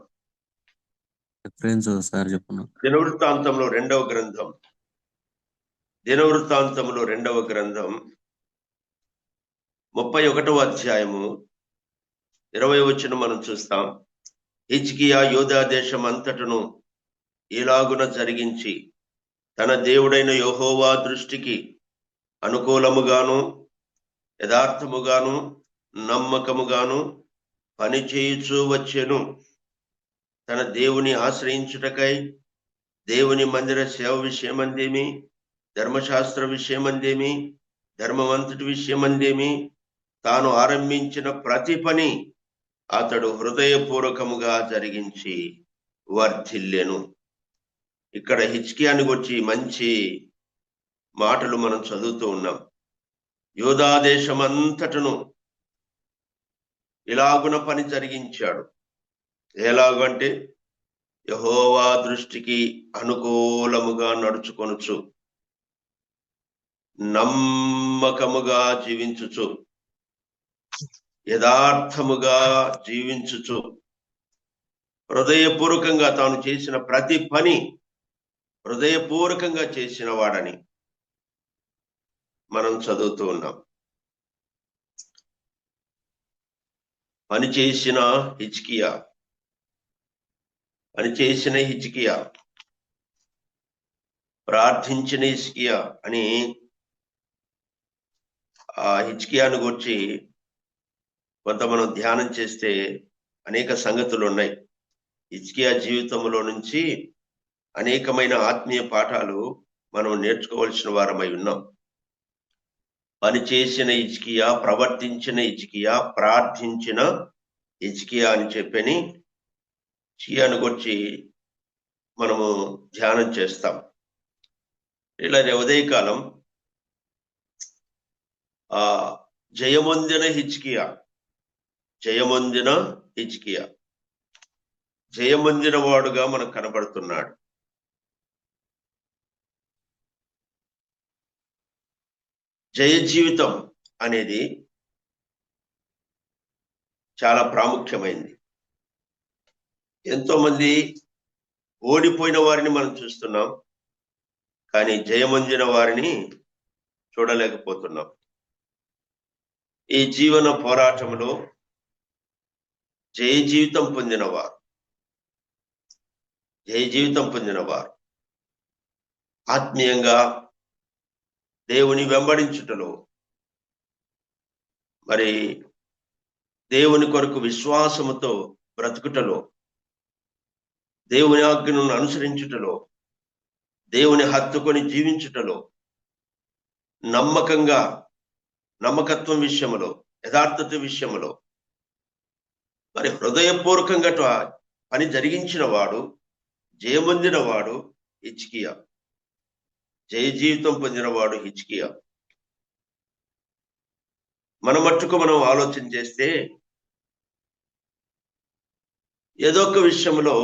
రిఫరెన్స్ సార్ చెప్పను. దినవృత్తాంతంలో 2వ గ్రంథం 31వ అధ్యాయము 20వ వచనం మనం చూస్తాం. హిజ్కియా యూదా దేశం అంతటను ఇలాగున జరిగించి తన దేవుడైన యెహోవా దృష్టికి అనుకూలముగాను, యథార్థముగాను, నమ్మకముగాను పనిచేయుచూ వచ్చెను. తన దేవుని ఆశ్రయించుటకై దేవుని మందిర సేవ విషయమందేమి, ధర్మశాస్త్ర విషయమందేమి, ధర్మవంతుడి విషయమందేమి, తాను ఆరంభించిన ప్రతి పని అతడు హృదయపూర్వకముగా జరిగించి వర్ధిల్లెను. ఇక్కడ హిజ్కియాని గురించి మంచి మాటలు మనం చదువుతూ ఉన్నాం. యూదా దేశమంతటను ఇలాగున పని జరిగించాడు. ఎలాగంటే యెహోవా దృష్టికి అనుకూలముగా నడుచుకొనుచు, నమ్మకముగా జీవించుచు, యథార్థముగా జీవించుచు, హృదయపూర్వకంగా తాను చేసిన ప్రతి పని హృదయపూర్వకంగా చేసిన వాడని మనం చదువుతూ ఉన్నాం. పనిచేసిన హిజ్కియా, ప్రార్థించిన హిజ్కియా అని ఆ హిజ్కియాను గురించి కొంత మనం ధ్యానం చేస్తే అనేక సంగతులు ఉన్నాయి. హిజ్కియా జీవితంలో నుంచి అనేకమైన ఆత్మీయ పాఠాలు మనం నేర్చుకోవాల్సిన వారమై ఉన్నాం. పనిచేసిన హిజ్కియా, ప్రవర్తించిన హిజ్కియా, ప్రార్థించిన హిజ్కియా అని చెప్పని హిజ్కియాను గురించి మనము ధ్యానం చేస్తాం. ఇలా ఉదయకాలం జయమొందిన హిజ్కియా, జయమొందిన వాడుగా మనకు కనబడుతున్నాడు. జయ జీవితం అనేది చాలా ప్రాముఖ్యమైంది. ఎంతో మంది ఓడిపోయిన వారిని మనం చూస్తున్నాం, కానీ జయమొందిన వారిని చూడలేకపోతున్నాం. ఈ జీవన పోరాటంలో జయ జీవితం పొందినవారు ఆత్మీయంగా దేవుని వెంబడించుటలో, మరి దేవుని కొరకు విశ్వాసముతో బ్రతుకుటలో, దేవుని ఆజ్ఞను అనుసరించుటలో, దేవుని హత్తుకొని జీవించుటలో, నమ్మకత్వం విషయములో, యథార్థత విషయములో మరి హృదయపూర్వకంగా పని జరిగించిన వాడు, జయమొందిన వాడు హిజ్కియా. జయ జీవితం పొందినవాడు హిజ్కియా. మన మట్టుకు మనం ఆలోచన చేస్తే ఏదో ఒక విషయంలో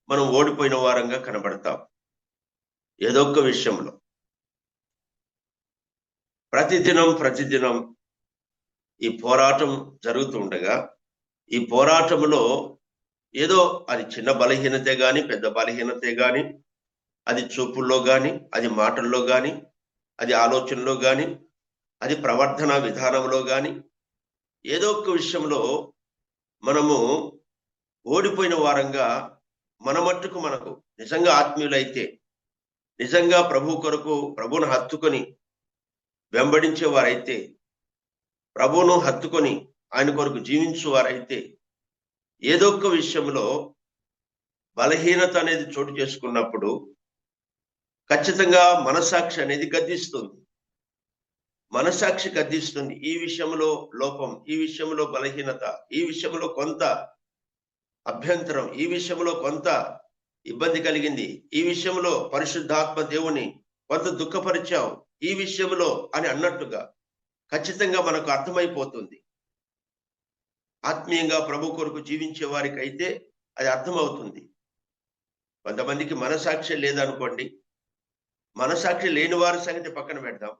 మనం ఓడిపోయిన వారంగా కనబడతాం. ఏదో ఒక విషయంలో ప్రతిదినం ఈ పోరాటం జరుగుతుండగా ఈ పోరాటంలో ఏదో అది చిన్న బలహీనతే గాని, పెద్ద బలహీనతే గాని, అది చూపుల్లో గాని, అది మాటల్లో గాని, అది ఆలోచనలో గాని, అది ప్రవర్తన విధానంలో గాని, ఏదో ఒక విషయంలో మనము ఓడిపోయిన వారంగా మన మట్టుకు మనకు నిజంగా ఆత్మీయులైతే, నిజంగా ప్రభు కొరకు ప్రభువును హత్తుకొని వెంబడించే వారైతే, ప్రభువును హత్తుకొని ఆయన కొరకు జీవించు వారైతే, ఏదో ఒక విషయంలో బలహీనత అనేది చోటు చేసుకున్నప్పుడు ఖచ్చితంగా మనసాక్షి అనేది గద్దిస్తుంది. మనసాక్షి గద్దిస్తుంది. ఈ విషయంలో లోపం, ఈ విషయంలో బలహీనత, ఈ విషయంలో కొంత అభ్యంతరం, ఈ విషయంలో కొంత ఇబ్బంది కలిగింది, ఈ విషయంలో పరిశుద్ధాత్మ దేవుని కొంత దుఃఖపరిచావు ఈ విషయంలో అని అన్నట్టుగా ఖచ్చితంగా మనకు అర్థమైపోతుంది. ఆత్మీయంగా ప్రభు కొరకు జీవించే వారికి అయితే అది అర్థమవుతుంది. కొంతమందికి మనసాక్షి లేదనుకోండి, మనసాక్షి లేని వారి సంగతి పక్కన పెడదాం.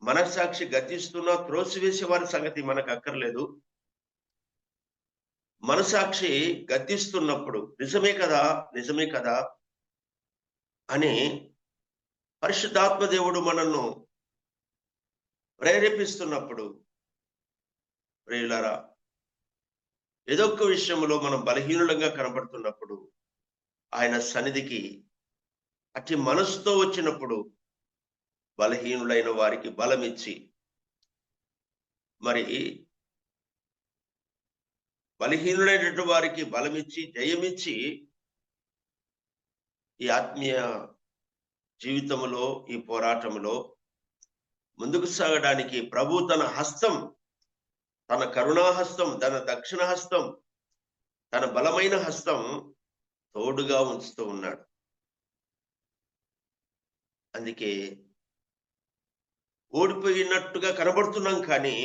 మనసాక్షి గద్దిస్తున్నా త్రోసివేసే వారి సంగతి మనకు అక్కర్లేదు. మనసాక్షి గద్దిస్తున్నప్పుడు నిజమే కదా, నిజమే కదా అని పరిశుద్ధాత్మ దేవుడు మనల్ని ప్రేరేపిస్తున్నప్పుడు, ప్రియులారా, ఏదో ఒక విషయంలో మనం బలహీనులంగా కనబడుతున్నప్పుడు ఆయన సన్నిధికి అట్టి మనసుతో వచ్చినప్పుడు బలహీనులైన వారికి బలమిచ్చి, మరి బలహీనులైనటువంటి వారికి బలమిచ్చి జయమిచ్చి ఈ ఆత్మీయ జీవితంలో ఈ పోరాటంలో ముందుకు సాగడానికి ప్రభు తన హస్తం, తన కరుణాహస్తం, తన దక్షిణ హస్తం, తన బలమైన హస్తం తోడుగా ఉంచుతూ ఉన్నాడు. అందుకే ఓడిపోయినట్టుగా కనబడుతున్నాం, కానీ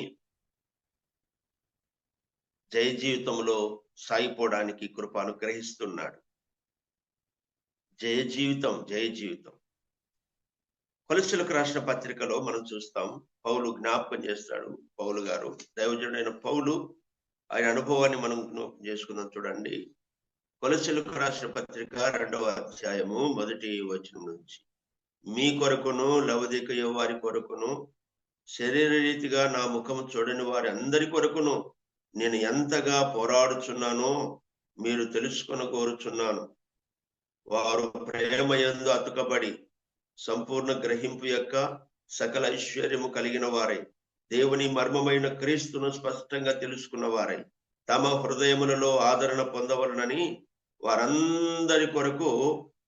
జయ జీవితంలో సాగిపోవడానికి కృప అనుగ్రహిస్తున్నాడు. జయ జీవితం, జయ జీవితం. కొలస్సీలకు రాసిన పత్రికలో మనం చూస్తాం, పౌలు జ్ఞాపకం చేస్తాడు. పౌలు గారు, దైవజనుడైన పౌలు, ఆయన అనుభవాన్ని మనం జ్ఞాపకం చేసుకుందాం. చూడండి, కొలస్సీలకు రాసిన పత్రిక 2వ అధ్యాయము 1వ వచనం నుంచి, మీ కొరకును లవదీకయ వారి కొరకును శరీర రీతిగా నా ముఖము చూడని వారి అందరి కొరకును నేను ఎంతగా పోరాడుచున్నానో మీరు తెలుసుకొని కోరుచున్నాను. వారు ప్రేమయందు అతుకబడి సంపూర్ణ గ్రహింపు యొక్క సకల ఐశ్వర్యము కలిగిన వారై దేవుని మర్మమైన క్రీస్తును స్పష్టంగా తెలుసుకున్న వారై తమ హృదయములలో ఆదరణ పొందవలనని వారందరి కొరకు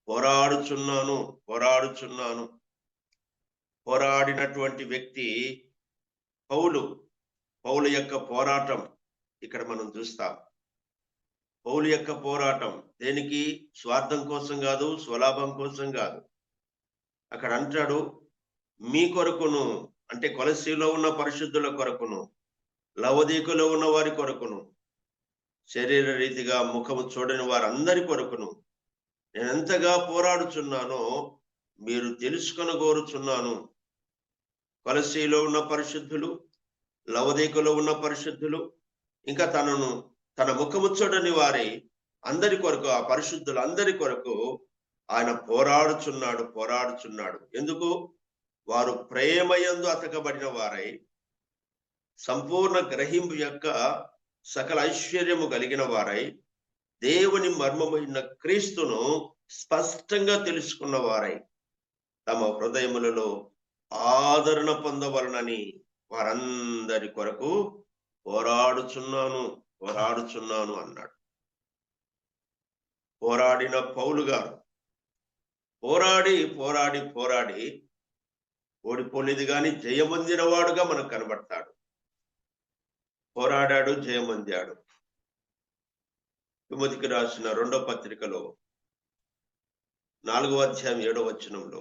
పోరాడుచున్నాను. పోరాడినటువంటి వ్యక్తి పౌలు యొక్క పోరాటం ఇక్కడ మనం చూస్తాం. పౌలు యొక్క పోరాటం దేనికి? స్వార్థం కోసం కాదు, స్వలాభం కోసం కాదు. అక్కడ అంటాడు, మీ కొరకును, అంటే కొలస్సీలో ఉన్న పరిశుద్ధుల కొరకును, లవదీకులో ఉన్న వారి కొరకును, శరీర రీతిగా ముఖము చూడని వారందరి కొరకును నేను ఎంతగా పోరాడుచున్నానో మీరు తెలుసుకొని కోరుచున్నాను. కొలస్సీలో ఉన్న పరిశుద్ధులు, లవదీకులో ఉన్న పరిశుద్ధులు, ఇంకా తన ముఖము చూడని వారి అందరి కొరకు, ఆ పరిశుద్ధులు అందరి కొరకు ఆయన పోరాడుచున్నాడు. ఎందుకు? వారు ప్రేమయందు అతకబడిన వారై సంపూర్ణ గ్రహింపు యొక్క సకల ఐశ్వర్యము కలిగిన వారై దేవుని మర్మమైన క్రీస్తును స్పష్టంగా తెలుసుకున్న వారై తమ హృదయములలో ఆదరణ పొందవలనని వారందరి కొరకు పోరాడుచున్నాను అన్నాడు. పోరాడిన పౌలు గారు పోరాడి ఓడిపోలేదు కానీ జయమొందిన వాడుగా మనకు కనబడతాడు. పోరాడాడు, జయమొందాడు. తిమోతికి రాసిన 2వ పత్రికలో 4వ అధ్యాయం 7వ వచనంలో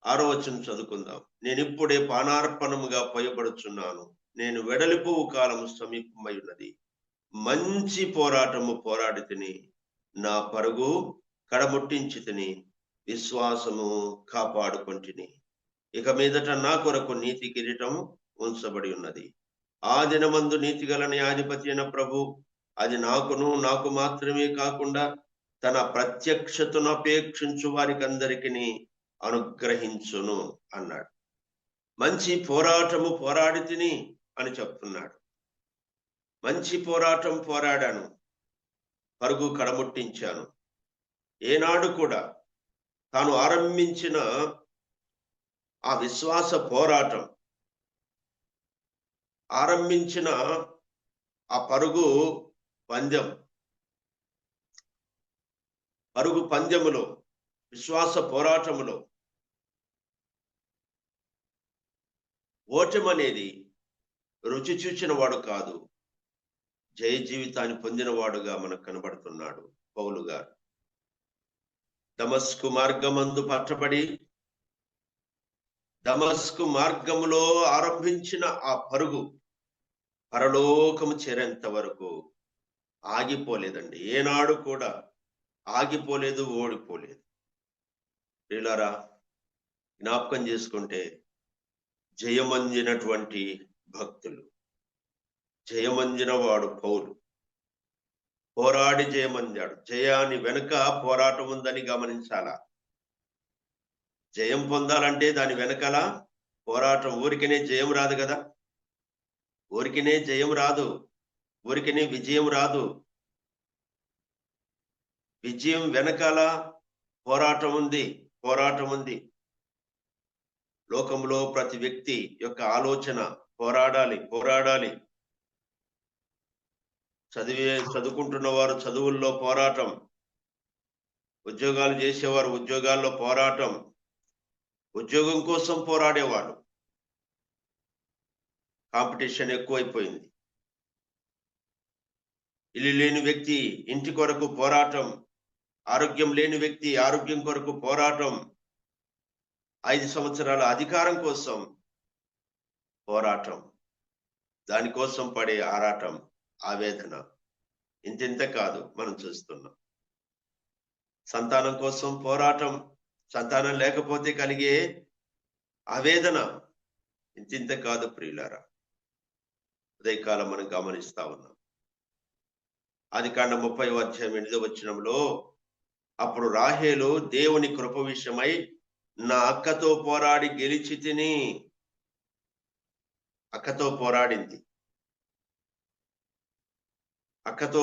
6వ వచనం చదువుకుందాం. నేను ఇప్పుడే పానార్పణముగా పోయబడుచున్నాను, నేను వెడలిపోవు కాలము సమీపమై ఉన్నది, మంచి పోరాటము పోరాడి తిని, నా పరుగు కడముట్టించి తిని, విశ్వాసము కాపాడుకొంటిని. ఇక మీదట నా కొరకు నీతి కిరీటం ఉంచబడి ఉన్నది, ఆ దినమందు నీతిగల న్యాయాధిపతి అయిన ప్రభు అది నాకు మాత్రమే కాకుండా తన ప్రత్యక్షతను అపేక్షించు వారికి అందరికీ అనుగ్రహించును అన్నాడు. మంచి పోరాటము పోరాడి తిని అని చెప్తున్నాడు. మంచి పోరాటం పోరాడాను, పరుగు కడముట్టించాను. ఏనాడు కూడా తాను ఆరంభించిన ఆ విశ్వాస పోరాటం, ఆరంభించిన ఆ పరుగు పందెములో, విశ్వాస పోరాటములో ఓటమి అనేది రుచి చూచిన వాడు కాదు, జయ జీవితాన్ని పొందినవాడుగా మనకు కనబడుతున్నాడు పౌలు గారు. దమస్కు మార్గమందు పట్టబడి దమస్కు మార్గములో ఆరంభించిన ఆ పరుగు పరలోకము చేరేంత వరకు ఆగిపోలేదండి. ఏనాడు కూడా ఆగిపోలేదు, ఓడిపోలేదు. ప్రియులారా, జ్ఞాపకం చేసుకుంటే జయమందినటువంటి భక్తులు, జయమందిన వాడు పౌలు. పోరాడి జయమందాడు. జయాన్ని వెనుక పోరాటం ఉందని గమనించాలా. జయం పొందాలంటే దాని వెనకాల పోరాటం. ఊరికనే జయం రాదు కదా, ఊరికనే జయం రాదు, ఊరికనే విజయం రాదు. విజయం వెనకాల పోరాటం ఉంది. లోకంలో ప్రతి వ్యక్తి యొక్క ఆలోచన పోరాడాలి. చదువుకుంటున్న వారు చదువుల్లో పోరాటం, ఉద్యోగాలు చేసేవారు ఉద్యోగాల్లో పోరాటం, ఉద్యోగం కోసం పోరాడేవాడు. కాంపిటీషన్ ఎక్కువైపోయింది. ఇల్లు లేని వ్యక్తి ఇంటి కొరకు పోరాటం, ఆరోగ్యం లేని వ్యక్తి ఆరోగ్యం కొరకు పోరాటం, 5 సంవత్సరాల అధికారం కోసం పోరాటం, దానికోసం పడే ఆరాటం, ఆవేదన ఇంత కాదు మనం చూస్తున్నాం. సంతానం కోసం పోరాటం, సంతానం లేకపోతే కలిగే ఆవేదన ఇంత కాదు ప్రియులారా. ఉదయకాలం మనం గమనిస్తా ఉన్నాం. ఆదికాండం 30వ అధ్యాయం 8వ వచనంలో, అప్పుడు రాహేలు దేవుని కృప విషయమై నా అక్కతో పోరాడి గెలిచి తిని. అక్కతో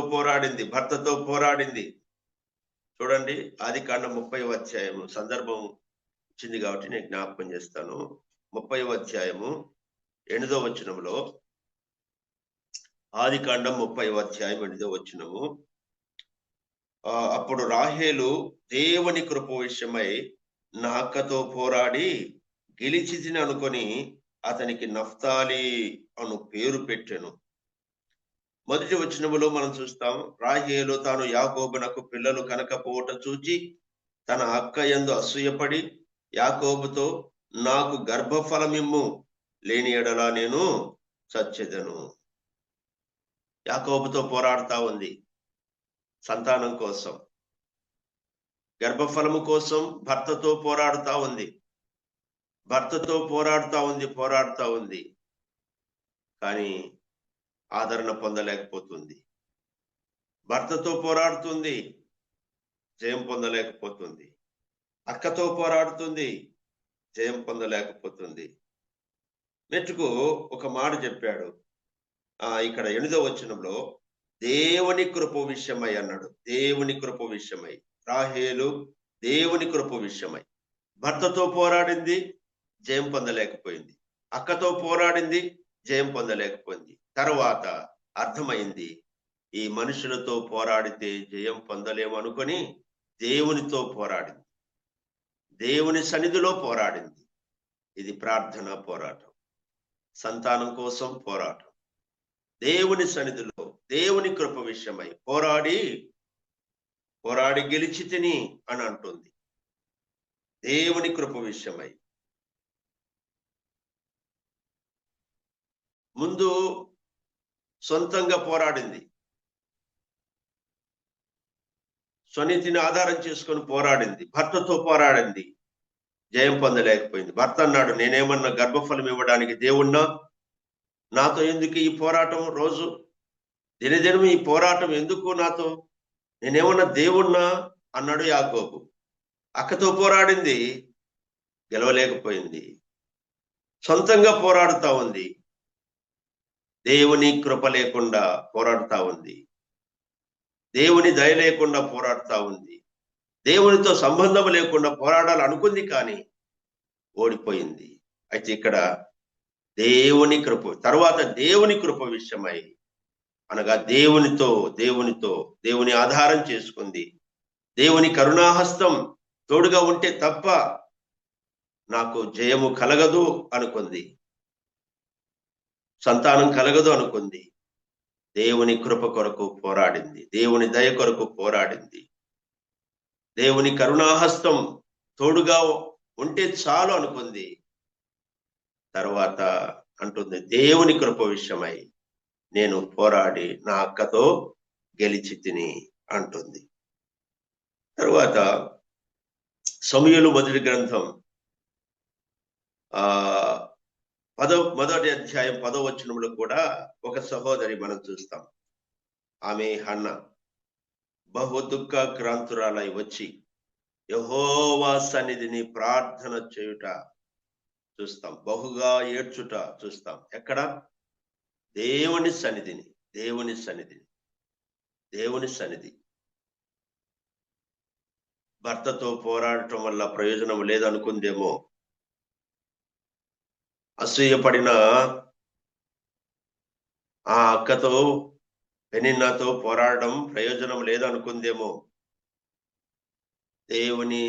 పోరాడింది, భర్తతో పోరాడింది. చూడండి, ఆదికాండం 30వ అధ్యాయము సందర్భం వచ్చింది కాబట్టి నేను జ్ఞాపకం చేస్తాను. 30వ అధ్యాయము 8వ వచనంలో, ఆదికాండం 30వ అధ్యాయం 8వ వచనము, అప్పుడు రాహేలు దేవుని కృప విషయమై నా అక్కతో పోరాడి గెలిచి తిని అనుకొని అతనికి నఫ్తాలి అను పేరు పెట్టెను. మొదటి వచనములో మనం చూస్తాం, రాహేలు తాను యాకోబునకు పిల్లలు కనకపోవట చూచి తన అక్క యందు అసూయపడి యాకోబుతో, నాకు గర్భఫలమిమ్ము, లేని ఎడలా నేను చచ్చెదను. యాకోబుతో పోరాడుతా ఉంది సంతానం కోసం, గర్భఫలము కోసం భర్తతో పోరాడుతా ఉంది. కానీ ఆదరణ పొందలేకపోతుంది. భర్తతో పోరాడుతుంది, జయం పొందలేకపోతుంది. అక్కతో పోరాడుతుంది, జయం పొందలేకపోతుంది. మెట్టుకు ఒక మాట చెప్పాడు ఇక్కడ 8వ వచనంలో, దేవుని కృప విషయమై అన్నాడు. దేవుని కృప విషయమై రాహేలు దేవుని కృప విషయమై భర్తతో పోరాడింది, జయం పొందలేకపోయింది. అక్కతో పోరాడింది, జయం పొందలేకపోయింది. తర్వాత అర్థమైంది, ఈ మనుషులతో పోరాడితే జయం పొందలేమనుకొని దేవునితో పోరాడింది, దేవుని సన్నిధిలో పోరాడింది. ఇది ప్రార్థన పోరాటం, సంతానం కోసం పోరాటం, దేవుని సన్నిధిలో దేవుని కృప విషయమై పోరాడి గెలిచి తిని అని అంటుంది. దేవుని కృప విషయమై ముందు సొంతంగా పోరాడింది, స్వనీతిని ఆధారం చేసుకొని పోరాడింది, భర్తతో పోరాడింది, జయం పొందలేకపోయింది. భర్త అన్నాడు, నేనేమన్నా గర్భఫలం ఇవ్వడానికి దేవుణ్ణా? నాతో ఎందుకు ఈ పోరాటం రోజు దినదినం ఈ పోరాటం ఎందుకు నాతో? నేనేమన్నా దేవుణ్ణా అన్నాడు యాకోబు. అక్కతో పోరాడింది, గెలవలేకపోయింది. సొంతంగా పోరాడుతా ఉంది, దేవుని కృప లేకుండా పోరాడుతా ఉంది, దేవుని దయ లేకుండా పోరాడుతా ఉంది, దేవునితో సంబంధం లేకుండా పోరాడాలనుకుంది, కానీ ఓడిపోయింది. అయితే ఇక్కడ దేవుని కృప తర్వాత దేవుని కృప విషయమై, అనగా దేవుని ఆధారం చేసుకుంది. దేవుని కరుణాహస్తం తోడుగా ఉంటే తప్ప నాకు జయము కలగదు అనుకుంది, సంతానం కలగదు అనుకుంది. దేవుని కృప కొరకు పోరాడింది, దేవుని దయ కొరకు పోరాడింది. దేవుని కరుణాహస్తం తోడుగా ఉంటే చాలు అనుకుంది. తర్వాత అంటుంది, దేవుని కృప విషయమై నేను పోరాడి నా అక్కతో గెలిచి తిని అంటుంది. తరువాత సమూయేలు మొదటి గ్రంథం మొదటి అధ్యాయం 10వ వచనంలో కూడా ఒక సహోదరి మనం చూస్తాం. ఆమె హన్న బహు దుఃఖాక్రాంతురాలై వచ్చి యెహోవా సన్నిధిని ప్రార్థన చేయుట చూస్తాం, బహుగా ఏడ్చుట చూస్తాం. ఎక్కడ? దేవుని సన్నిధి. భర్తతో పోరాడటం వల్ల ప్రయోజనం లేదనుకుందేమో, అసూయపడిన ఆ అక్కతో పెనిన్నాతో పోరాడడం ప్రయోజనం లేదనుకుందేమో. దేవుని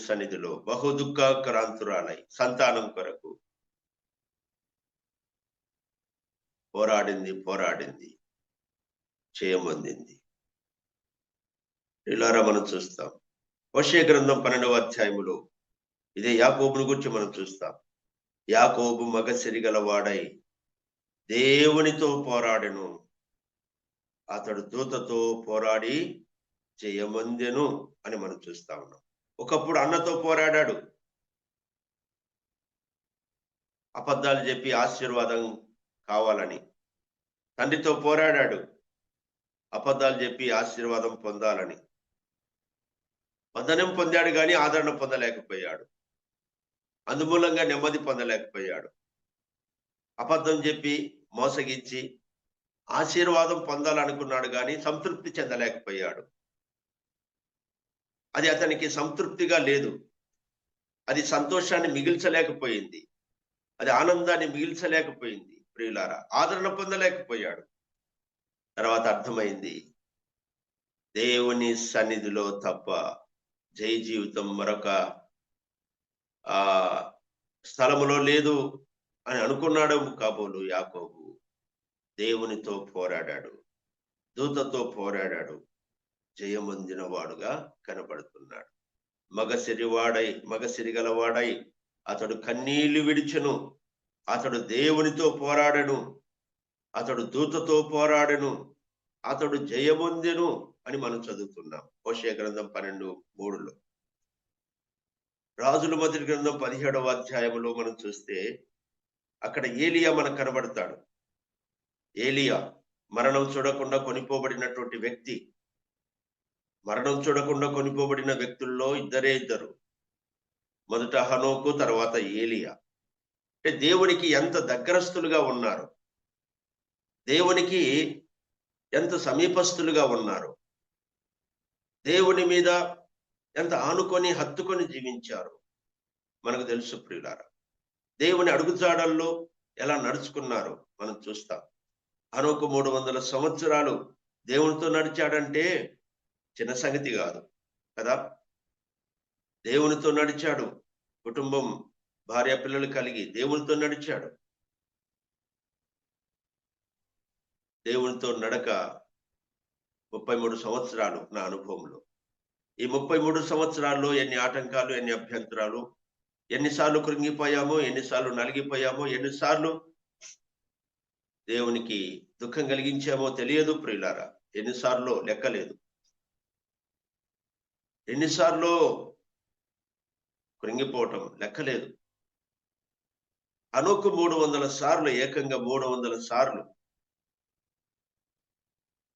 సన్నిధిలో బహు దుఃఖాక్రాంతురాలై సంతానం కొరకు పోరాడింది, చేయమందింది. ఇలారా మనం చూస్తాం. హోషేయ గ్రంథం 12వ అధ్యాయములో ఇదే యాకోబును గురించి మనం చూస్తాం. యాకోబు మగ సిరిగలవాడై దేవునితో పోరాడెను, అతడు దూతతో పోరాడి జయమందెను అని మనం చూస్తా ఉన్నాం. ఒకప్పుడు అన్నతో పోరాడాడు, అబద్ధాలు చెప్పి ఆశీర్వాదం కావాలని. తండ్రితో పోరాడాడు, అబద్ధాలు చెప్పి ఆశీర్వాదం పొందాలని. వందనం పొందాడు కానీ ఆదరణ పొందలేకపోయాడు, అందుమూలంగా నెమ్మది పొందలేకపోయాడు. అబద్ధం చెప్పి మోసగిచ్చి ఆశీర్వాదం పొందాలనుకున్నాడు కానీ సంతృప్తి చెందలేకపోయాడు. అది అతనికి సంతృప్తిగా లేదు, అది సంతోషాన్ని మిగిల్చలేకపోయింది, అది ఆనందాన్ని మిగిల్చలేకపోయింది. ప్రియులారా, ఆదరణ పొందలేకపోయాడు. తర్వాత అర్థమైంది, దేవుని సన్నిధిలో తప్ప జయ జీవితం మరొక స్థలములో లేదు అని అనుకున్నాడు కాబోలు యాకోబు. దేవునితో పోరాడాడు, దూతతో పోరాడాడు, జయమొందిన వాడుగా కనబడుతున్నాడు. మగ సిరిగలవాడై అతడు కన్నీళ్లు విడిచెను, అతడు దేవునితో పోరాడెను, అతడు దూతతో పోరాడెను, అతడు జయమొందెను అని మనం చదువుతున్నాం హోషేయ గ్రంథం 12:3. రాజుల మొదటి గ్రంథం 17వ అధ్యాయంలో మనం చూస్తే అక్కడ ఏలియా మనకు కనబడతాడు. ఏలియా మరణం చూడకుండా కొనిపోబడినటువంటి వ్యక్తి. మరణం చూడకుండా కొనిపోబడిన వ్యక్తుల్లో ఇద్దరు, మొదట హనోకు, తర్వాత ఏలియా. అంటే దేవునికి ఎంత దగ్గరస్తులుగా ఉన్నారు, దేవునికి ఎంత సమీపస్తులుగా ఉన్నారు, దేవుని మీద ఎంత ఆనుకొని హత్తుకొని జీవించారు మనకు తెలుసు. ప్రియులారా, దేవుని అడుగుజాడల్లో ఎలా నడుచుకున్నారు మనం చూస్తాం. హనోకు 300 సంవత్సరాలు దేవునితో నడిచాడంటే చిన్న సంగతి కాదు కదా. దేవునితో నడిచాడు, కుటుంబం, భార్య, పిల్లలు కలిగి దేవునితో నడిచాడు. దేవునితో నడక 33 సంవత్సరాలు నా అనుభవంలో. ఈ 33 సంవత్సరాల్లో ఎన్ని ఆటంకాలు, ఎన్ని అభ్యంతరాలు, ఎన్నిసార్లు కృంగిపోయామో, ఎన్నిసార్లు నలిగిపోయామో, ఎన్నిసార్లు దేవునికి దుఃఖం కలిగించామో తెలియదు ప్రియులారా. ఎన్నిసార్లు లెక్కలేదు, ఎన్నిసార్లు కృంగిపోవటం లెక్కలేదు. హనోకు 300 సార్లు, ఏకంగా 300 సార్లు.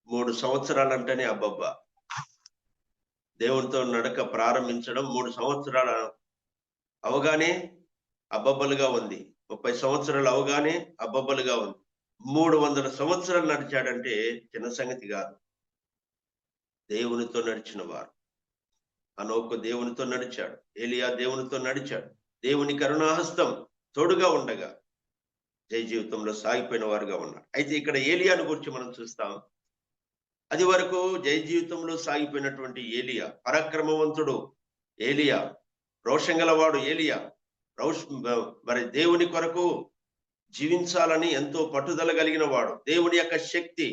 3 సంవత్సరాలు అంటేనే అబ్బబ్బా, దేవునితో నడక ప్రారంభించడం 3 సంవత్సరాలు అవగానే అబ్బబ్బలుగా ఉంది. 30 సంవత్సరాలు అవగానే అబ్బబ్బలుగా ఉంది. 300 సంవత్సరాలు నడిచాడంటే చిన్న సంగతి కాదు. దేవునితో నడిచిన వారు. హనోకు దేవునితో నడిచాడు, ఏలియా దేవునితో నడిచాడు. దేవుని కరుణాహస్తం తోడుగా ఉండగా జయ జీవితంలో సాగిపోయిన వారుగా ఉన్నారు. అయితే ఇక్కడ ఏలియాను గురించి మనం చూస్తాం. అది వరకు జయ జీవితంలో సాగిపోయినటువంటి ఏలియా, పరాక్రమవంతుడు ఏలియా, రోషం గలవాడు ఏలియా, మరి దేవుని కొరకు జీవించాలని ఎంతో పట్టుదల కలిగిన వాడు, దేవుని యొక్క శక్తి,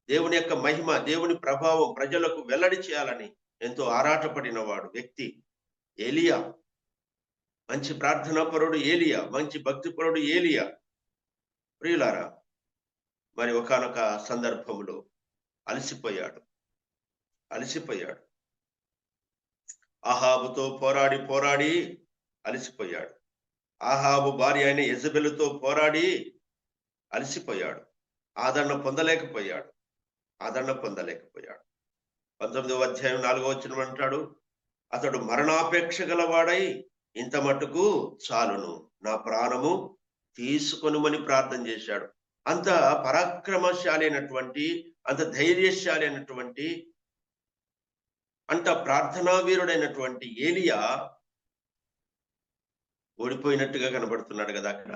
దేవుని యొక్క మహిమ, దేవుని ప్రభావం ప్రజలకు వెల్లడి చేయాలని ఎంతో ఆరాటపడిన వాడు వ్యక్తి ఏలియా. మంచి ప్రార్థనాపరుడు ఏలియా, మంచి భక్తిపరుడు ఏలియా. ప్రియులారా, మరి ఒకానొక సందర్భంలో అలసిపోయాడు. అహాబుతో పోరాడి అలసిపోయాడు. అహాబు భార్య అయిన యెజబెలుతో పోరాడి అలసిపోయాడు. ఆదరణ పొందలేకపోయాడు. 19వ అధ్యాయం 4వ వచనం అంటాడు, అతడు మరణాపేక్ష గలవాడై ఇంత మట్టుకు చాలును, నా ప్రాణము తీసుకొనుమని ప్రార్థన చేశాడు. అంత పరాక్రమశాలి అయినటువంటి, అంత ధైర్యశాలి అయినటువంటి, అంత ప్రార్థనా వీరుడైనటువంటి ఏలియా ఓడిపోయినట్టుగా కనబడుతున్నాడు కదా అక్కడ.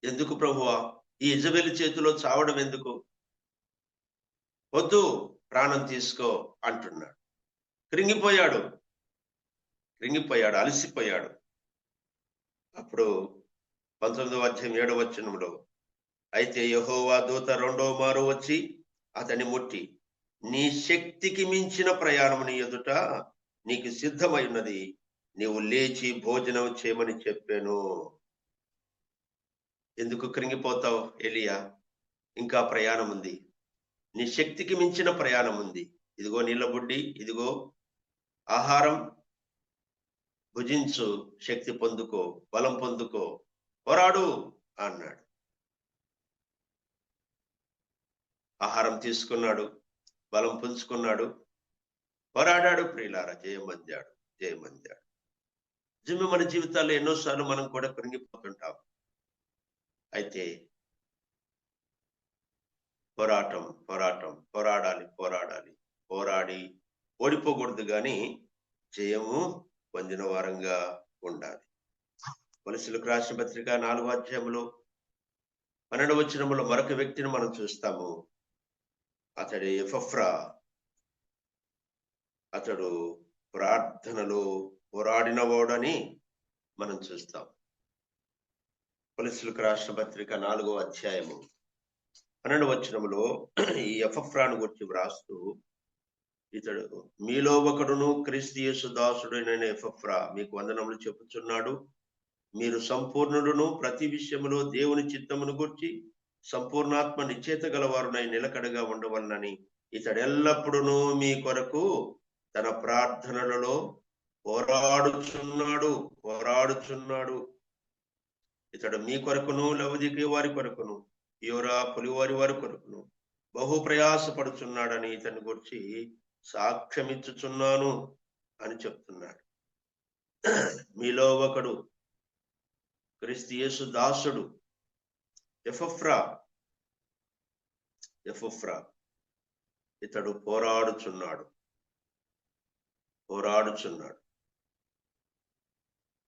ఎందుకు ప్రభువా, ఈ యెజబెలు చేతిలో చావడం ఎందుకు? వద్దు, ప్రాణం తీసుకో అంటున్నాడు. కృంగిపోయాడు, అలసిపోయాడు. అప్పుడు 19వ అధ్యాయం 7వ వచనంలో, అయితే యెహోవా దూత 2వ మారు వచ్చి అతన్ని ముట్టి, నీ శక్తికి మించిన ప్రయాణం నీ ఎదుట నీకు సిద్ధమై ఉన్నది, నీవు లేచి భోజనం చేయమని చెప్పాను. ఎందుకు కృంగిపోతావు ఏలియా? ఇంకా ప్రయాణం ఉంది, నీ శక్తికి మించిన ప్రయాణం ఉంది. ఇదిగో నీళ్ళ బుడ్డి, ఇదిగో ఆహారం, భుజించు, శక్తి పొందుకో, బలం పొందుకో, పోరాడు అన్నాడు. ఆహారం తీసుకున్నాడు, బలం పుంజుకున్నాడు, పోరాడాడు. ప్రియులారా, జయమందాడు. నిజమే, మన జీవితాల్లో ఎన్నోసార్లు మనం కూడా కృంగిపోతుంటాం. అయితే పోరాడి ఓడిపోకూడదు, కానీ జయము పొందిన వారంగా ఉండాలి. కొలస్సీయులకు రాసిన పత్రిక 4వ అధ్యాయంలో 12వ వచనంలో మరొక వ్యక్తిని మనం చూస్తాము. అతడు ఎపఫ్రా. అతడు ప్రార్థనలో పోరాడినవాడని మనం చూస్తాం. కొలస్సీయులకు రాసిన పత్రిక 4వ అధ్యాయము 12వ వచనంలో ఈ ఎపఫ్రాను గురించి వ్రాస్తూ, ఇతడు మీలో ఒకడును క్రీస్తు యేసు దాసుడైన ఎపఫ్రా మీకు వందనములు చెప్పుచున్నాడు. మీరు సంపూర్ణుడును ప్రతి విషయములో దేవుని చిత్తమును గురించి సంపూర్ణాత్మ నిశ్చేత గలవారునై నిలకడగా ఉండవలనని ఇతడు ఎల్లప్పుడూ మీ కొరకు తన ప్రార్థనలలో పోరాడుచున్నాడు. ఇతడు మీ కొరకును, లవదికి వారి కొరకును, యోరా పులివారి వారి కొరకును బహు ప్రయాసపడుచున్నాడని ఇతని గురించి సాక్ష్యమిచ్చుచున్నాను అని చెప్తున్నాడు. మీలో ఒకడు క్రీస్తు యేసు దాసుడు ఎపఫ్రా. ఇతడు పోరాడుచున్నాడు.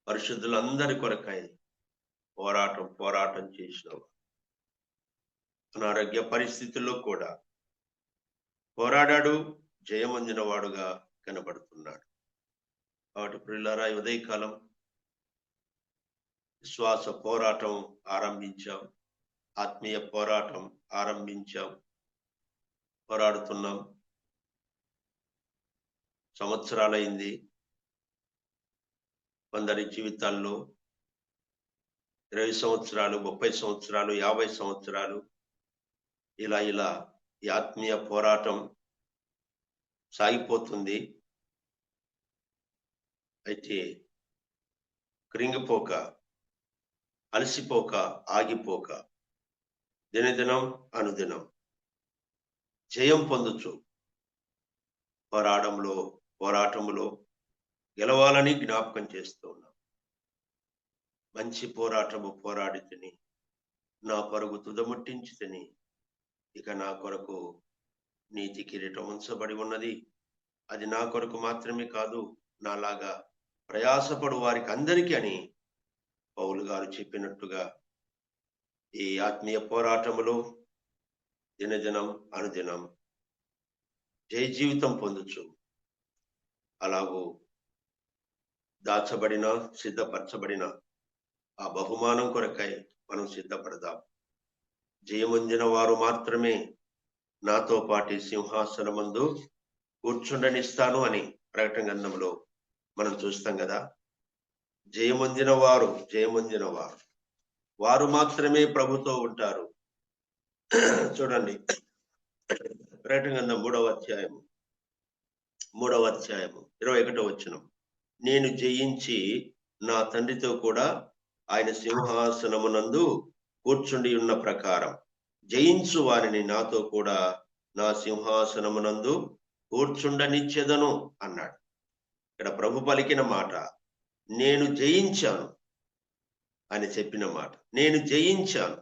పరిశుద్ధులందరి కొరకై పోరాటం చేసినావు. అనారోగ్య పరిస్థితుల్లో కూడా పోరాడాడు, జయమొందిన వాడుగా కనబడుతున్నాడు. కాబట్టి ప్రియులారా, ఉదయకాలం విశ్వాస పోరాటం ఆరంభించాం, ఆత్మీయ పోరాటం ఆరంభించాం, పోరాడుతున్నాం. సంవత్సరాలైంది. కొందరి జీవితాల్లో 20 సంవత్సరాలు, 30 సంవత్సరాలు, 50 సంవత్సరాలు ఇలా ఈ ఆత్మీయ పోరాటం సాగిపోతుంది. అయితే కృంగిపోక అలసిపోక, ఆగిపోక, దినదినం అనుదినం జయం పొందుచు పోరాటములో గెలవాలని జ్ఞాపకం చేస్తూ ఉన్నాం. మంచి పోరాటము పోరాడి తిని, నా పరుగు తుదముట్టించి తిని, ఇక నా కొరకు నీతి కిరీటం ఉంచబడి ఉన్నది. అది నా కొరకు మాత్రమే కాదు, నాలాగా ప్రయాసపడు వారికి అందరికీ అని పౌలు గారు చెప్పినట్టుగా ఈ ఆత్మీయ పోరాటములో దినదినం అనుదినం జయ జీవితం పొందుచు, అలాగూ దాచబడిన సిద్ధపరచబడిన ఆ బహుమానం కొరకై మనం సిద్ధపడదాం. జయమొందిన వారు మాత్రమే నాతో పాటు సింహాసనమందు కూర్చుండనిస్తాను అని ప్రకటన గ్రంథంలో మనం చూస్తాం కదా. జయమొందిన వారు మాత్రమే ప్రభుతో ఉంటారు. చూడండి, ప్రకటన గ్రంథం 3వ అధ్యాయము 21వ వచనం. నేను జయించి నా తండ్రితో కూడా ఆయన సింహాసనమునందు కూర్చుండి ఉన్న ప్రకారం జయించు వారిని నాతో కూడా నా సింహాసనమునందు కూర్చుండనిచ్చెదను అన్నాడు. ఇక్కడ ప్రభు పలికిన మాట నేను జయించాను అని చెప్పిన మాట. నేను జయించాను,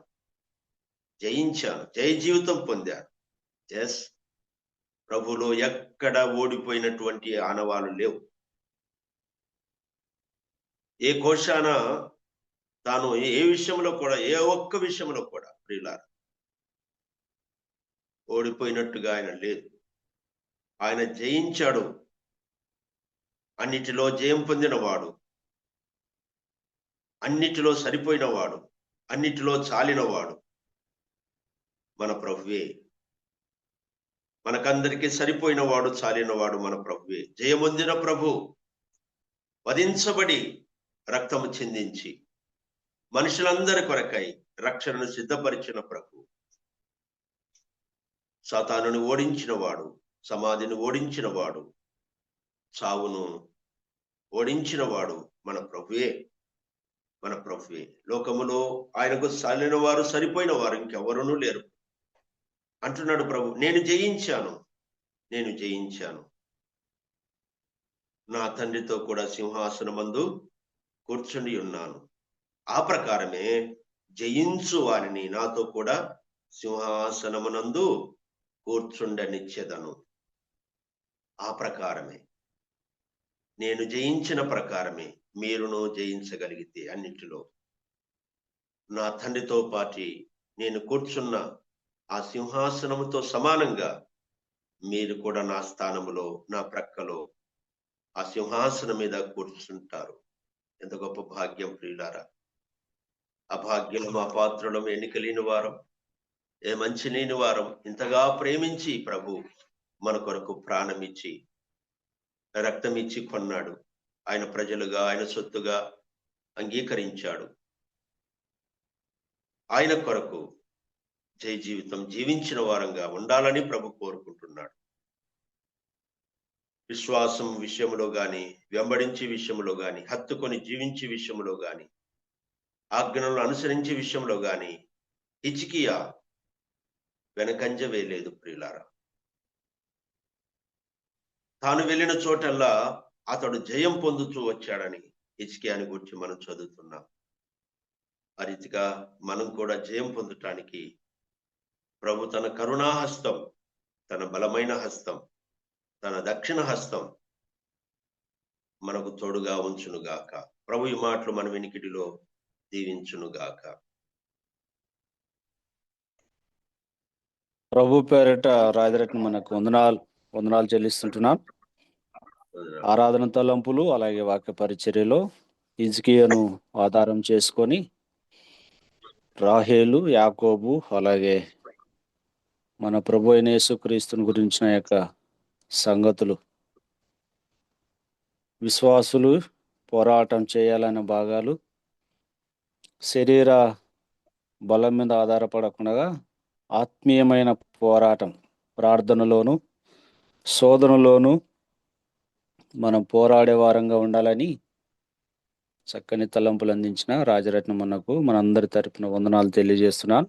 జయ జీవితం పొందాను. ఎస్, ప్రభులో ఎక్కడ ఓడిపోయినటువంటి ఆనవాలు లేవు. ఏ కోశాన తాను ఏ విషయంలో కూడా, ఏ ఒక్క విషయంలో కూడా ప్రియులారా ఓడిపోయినట్టుగా ఆయన లేదు. ఆయన జయించాడు. అన్నిటిలో జయం పొందినవాడు, అన్నిటిలో సరిపోయినవాడు, అన్నిటిలో చాలినవాడు మన ప్రభువే. మనకందరికీ సరిపోయినవాడు, చాలినవాడు మన ప్రభువే. జయమొందిన ప్రభు, వధించబడి రక్తము చిందించి మనుషులందరి కొరకై రక్షణను సిద్ధపరిచిన ప్రభు, సాతానుని ఓడించినవాడు, సమాధిని ఓడించినవాడు, చావును ఓడించినవాడు మన ప్రభువే. లోకములో ఆయనకు సాలిన వారు, సరిపోయిన వారు ఇంకెవరూ లేరు అంటున్నాడు ప్రభు. నేను జయించాను, నా తండ్రితో కూడా సింహాసనమందు కూర్చుని ఉన్నాను. ఆ ప్రకారమే జయించు వారిని నాతో కూడా సింహాసనమునందు కూర్చుండనిచ్చెదను. ఆ ప్రకారమే, నేను జయించిన ప్రకారమే మీరును జయించగలిగితే అన్నిటిలో నా తండ్రితో పాటి నేను కూర్చున్న ఆ సింహాసనముతో సమానంగా మీరు కూడా నా స్థానములో, నా ప్రక్కలో ఆ సింహాసనం మీద కూర్చుంటారు. ఎంత గొప్ప భాగ్యం ప్రియులారా! అభాగ్యులం, అపాత్రులం, ఎన్నిక లేని వారం, ఏ మంచి లేని వారం, ఇంతగా ప్రేమించి ప్రభు మన కొరకు ప్రాణమిచ్చి రక్తమిచ్చి కొన్నాడు. ఆయన ప్రజలుగా, ఆయన సొత్తుగా అంగీకరించాడు. ఆయన కొరకు జయ జీవితం జీవించిన వారంగా ఉండాలని ప్రభు కోరుకుంటున్నాడు. విశ్వాసం విషయంలో గాని, వెంబడించే విషయంలో గాని, హత్తుకొని జీవించే విషయంలో గాని, ఆజ్ఞలను అనుసరించే విషయంలో గాని హిజ్కియా వెనకంజ వేయలేదు ప్రియులారా. తాను వెళ్ళిన చోటల్లా అతడు జయం పొందుతూ వచ్చాడని హిజ్కియాని గురించి మనం చదువుతున్నాం. ఆ రీతిగా మనం కూడా జయం పొందటానికి ప్రభు తన కరుణాహస్తం, తన బలమైన హస్తం, తన దక్షిణ హస్తం మనకు తోడుగా ఉంచునుగాక. ప్రభు ఈ మాటలు మన వినికిడిలో దీవించునుగాక. ప్రభు పేరిట రాజరత్న మనకు వందనాలు చెల్లిస్తుంటున్నాం. ఆరాధన తలంపులు అలాగే వాక్య పరిచర్యలో హిజ్కియాను ఆధారం చేసుకొని రాహేలు, యాకోబు అలాగే మన ప్రభు అయిన యేసుక్రీస్తుని గురించిన యొక్క సంగతులు, విశ్వాసులు పోరాటం చేయాలనే భాగాలు, శరీర బలం మీద ఆధారపడకుండా ఆత్మీయమైన పోరాటం, ప్రార్థనలోను శోధనలోను మనం పోరాడే వారంగా ఉండాలని చక్కని తలంపులు అందించిన రాజరత్నం అన్నకు మనందరి తరపున వందనాలు తెలియజేస్తున్నాను.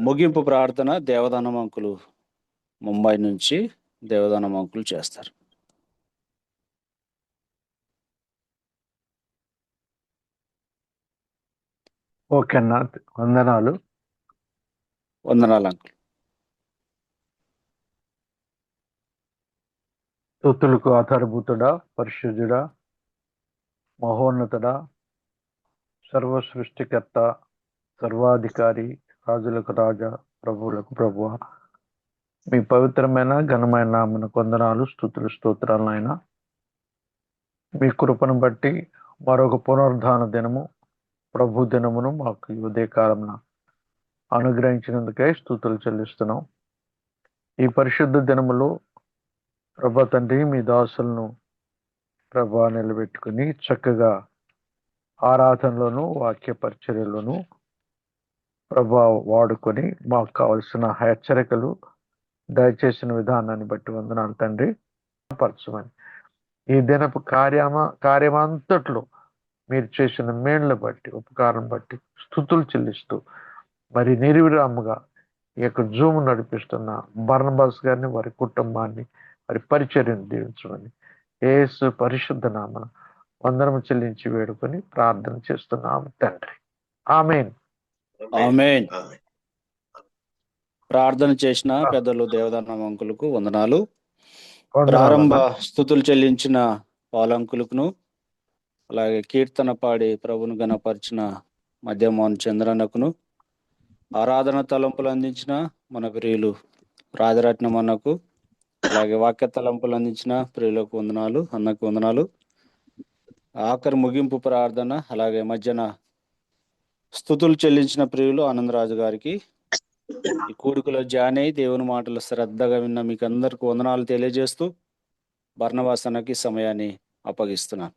ముగింపు ప్రార్థన దేవదానం అంకులు ముంబై నుంచి దేవదానం అంకులు చేస్తారు. ఓకే అన్న, వందనాలు. వందనాలు అంకుల్. స్తుతులకు ఆధారభూతుడా, పరిశుద్ధుడా, మహోన్నతుడా, సర్వ సృష్టికర్త, సర్వాధికారి, రాజులకు రాజా, ప్రభువులకు ప్రభువా, మీ పవిత్రమైన ఘనమైన నామమునకు వందనాలు, స్తుతులు, స్తోత్రాలు నాయన. మీ కృపను బట్టి మరొక పునరుద్ధాన దినము, ప్రభు దినమును మాకు ఈ ఉదయకాలమున అనుగ్రహించినందుకై స్తుతులు చెల్లిస్తున్నాం. ఈ పరిశుద్ధ దినములో ప్రభా తండ్రి, మీ దాసులను ప్రభా నిలబెట్టుకుని చక్కగా ఆరాధనలోను వాక్య పరిచర్యలోను ప్రభా వాడుకొని మాకు కావలసిన హెచ్చరికలు దయచేసిన విధానాన్ని బట్టి వందనాలు తండ్రి. పరచమని ఈ దినపు కార్యమంతట్లో మీరు చేసిన మేళ్లను బట్టి, ఉపకారం బట్టి స్తుతులు చెల్లిస్తూ మరి నిర్విరాముగా ఈ యొక్క జూమ్ నడిపిస్తున్న బర్నబాస్ గారిని, వారి కుటుంబాన్ని, వారి పరిచర్యను దీవించమని యేసు పరిశుద్ధ నామమున వందనము చెల్లించి వేడుకొని ప్రార్థన చేస్తున్నాము తండ్రి. ఆమేన్. ఆమేన్. ప్రార్థన చేసిన పెద్దలు దేవదానం అంకులకు వందనాలు. ప్రారంభ స్తుతులు చెల్లించిన పాలంకులకును, అలాగే కీర్తన పాడి ప్రభును గణపరిచిన మధ్యమోహన్ చంద్రన్నకును, ఆరాధన తలంపులు అందించిన మన ప్రియులు రాజరత్నం అన్నకు, అలాగే వాక్య తలంపులు అందించిన ప్రియులకు వందనాలు, అన్నకు వందనాలు. ఆఖరి ముగింపు ప్రార్థన అలాగే మధ్యన స్తుతులు చెల్లించిన ప్రియులు ఆనందరాజు గారికి, ఈ కూడుకులో జాయిన్ అయి దేవుని మాటలు శ్రద్ధగా విన్న మీకు అందరికి వందనాలు తెలియజేస్తూ బర్నబాస్ అన్నకి సమయాన్ని అప్పగిస్తున్నాను.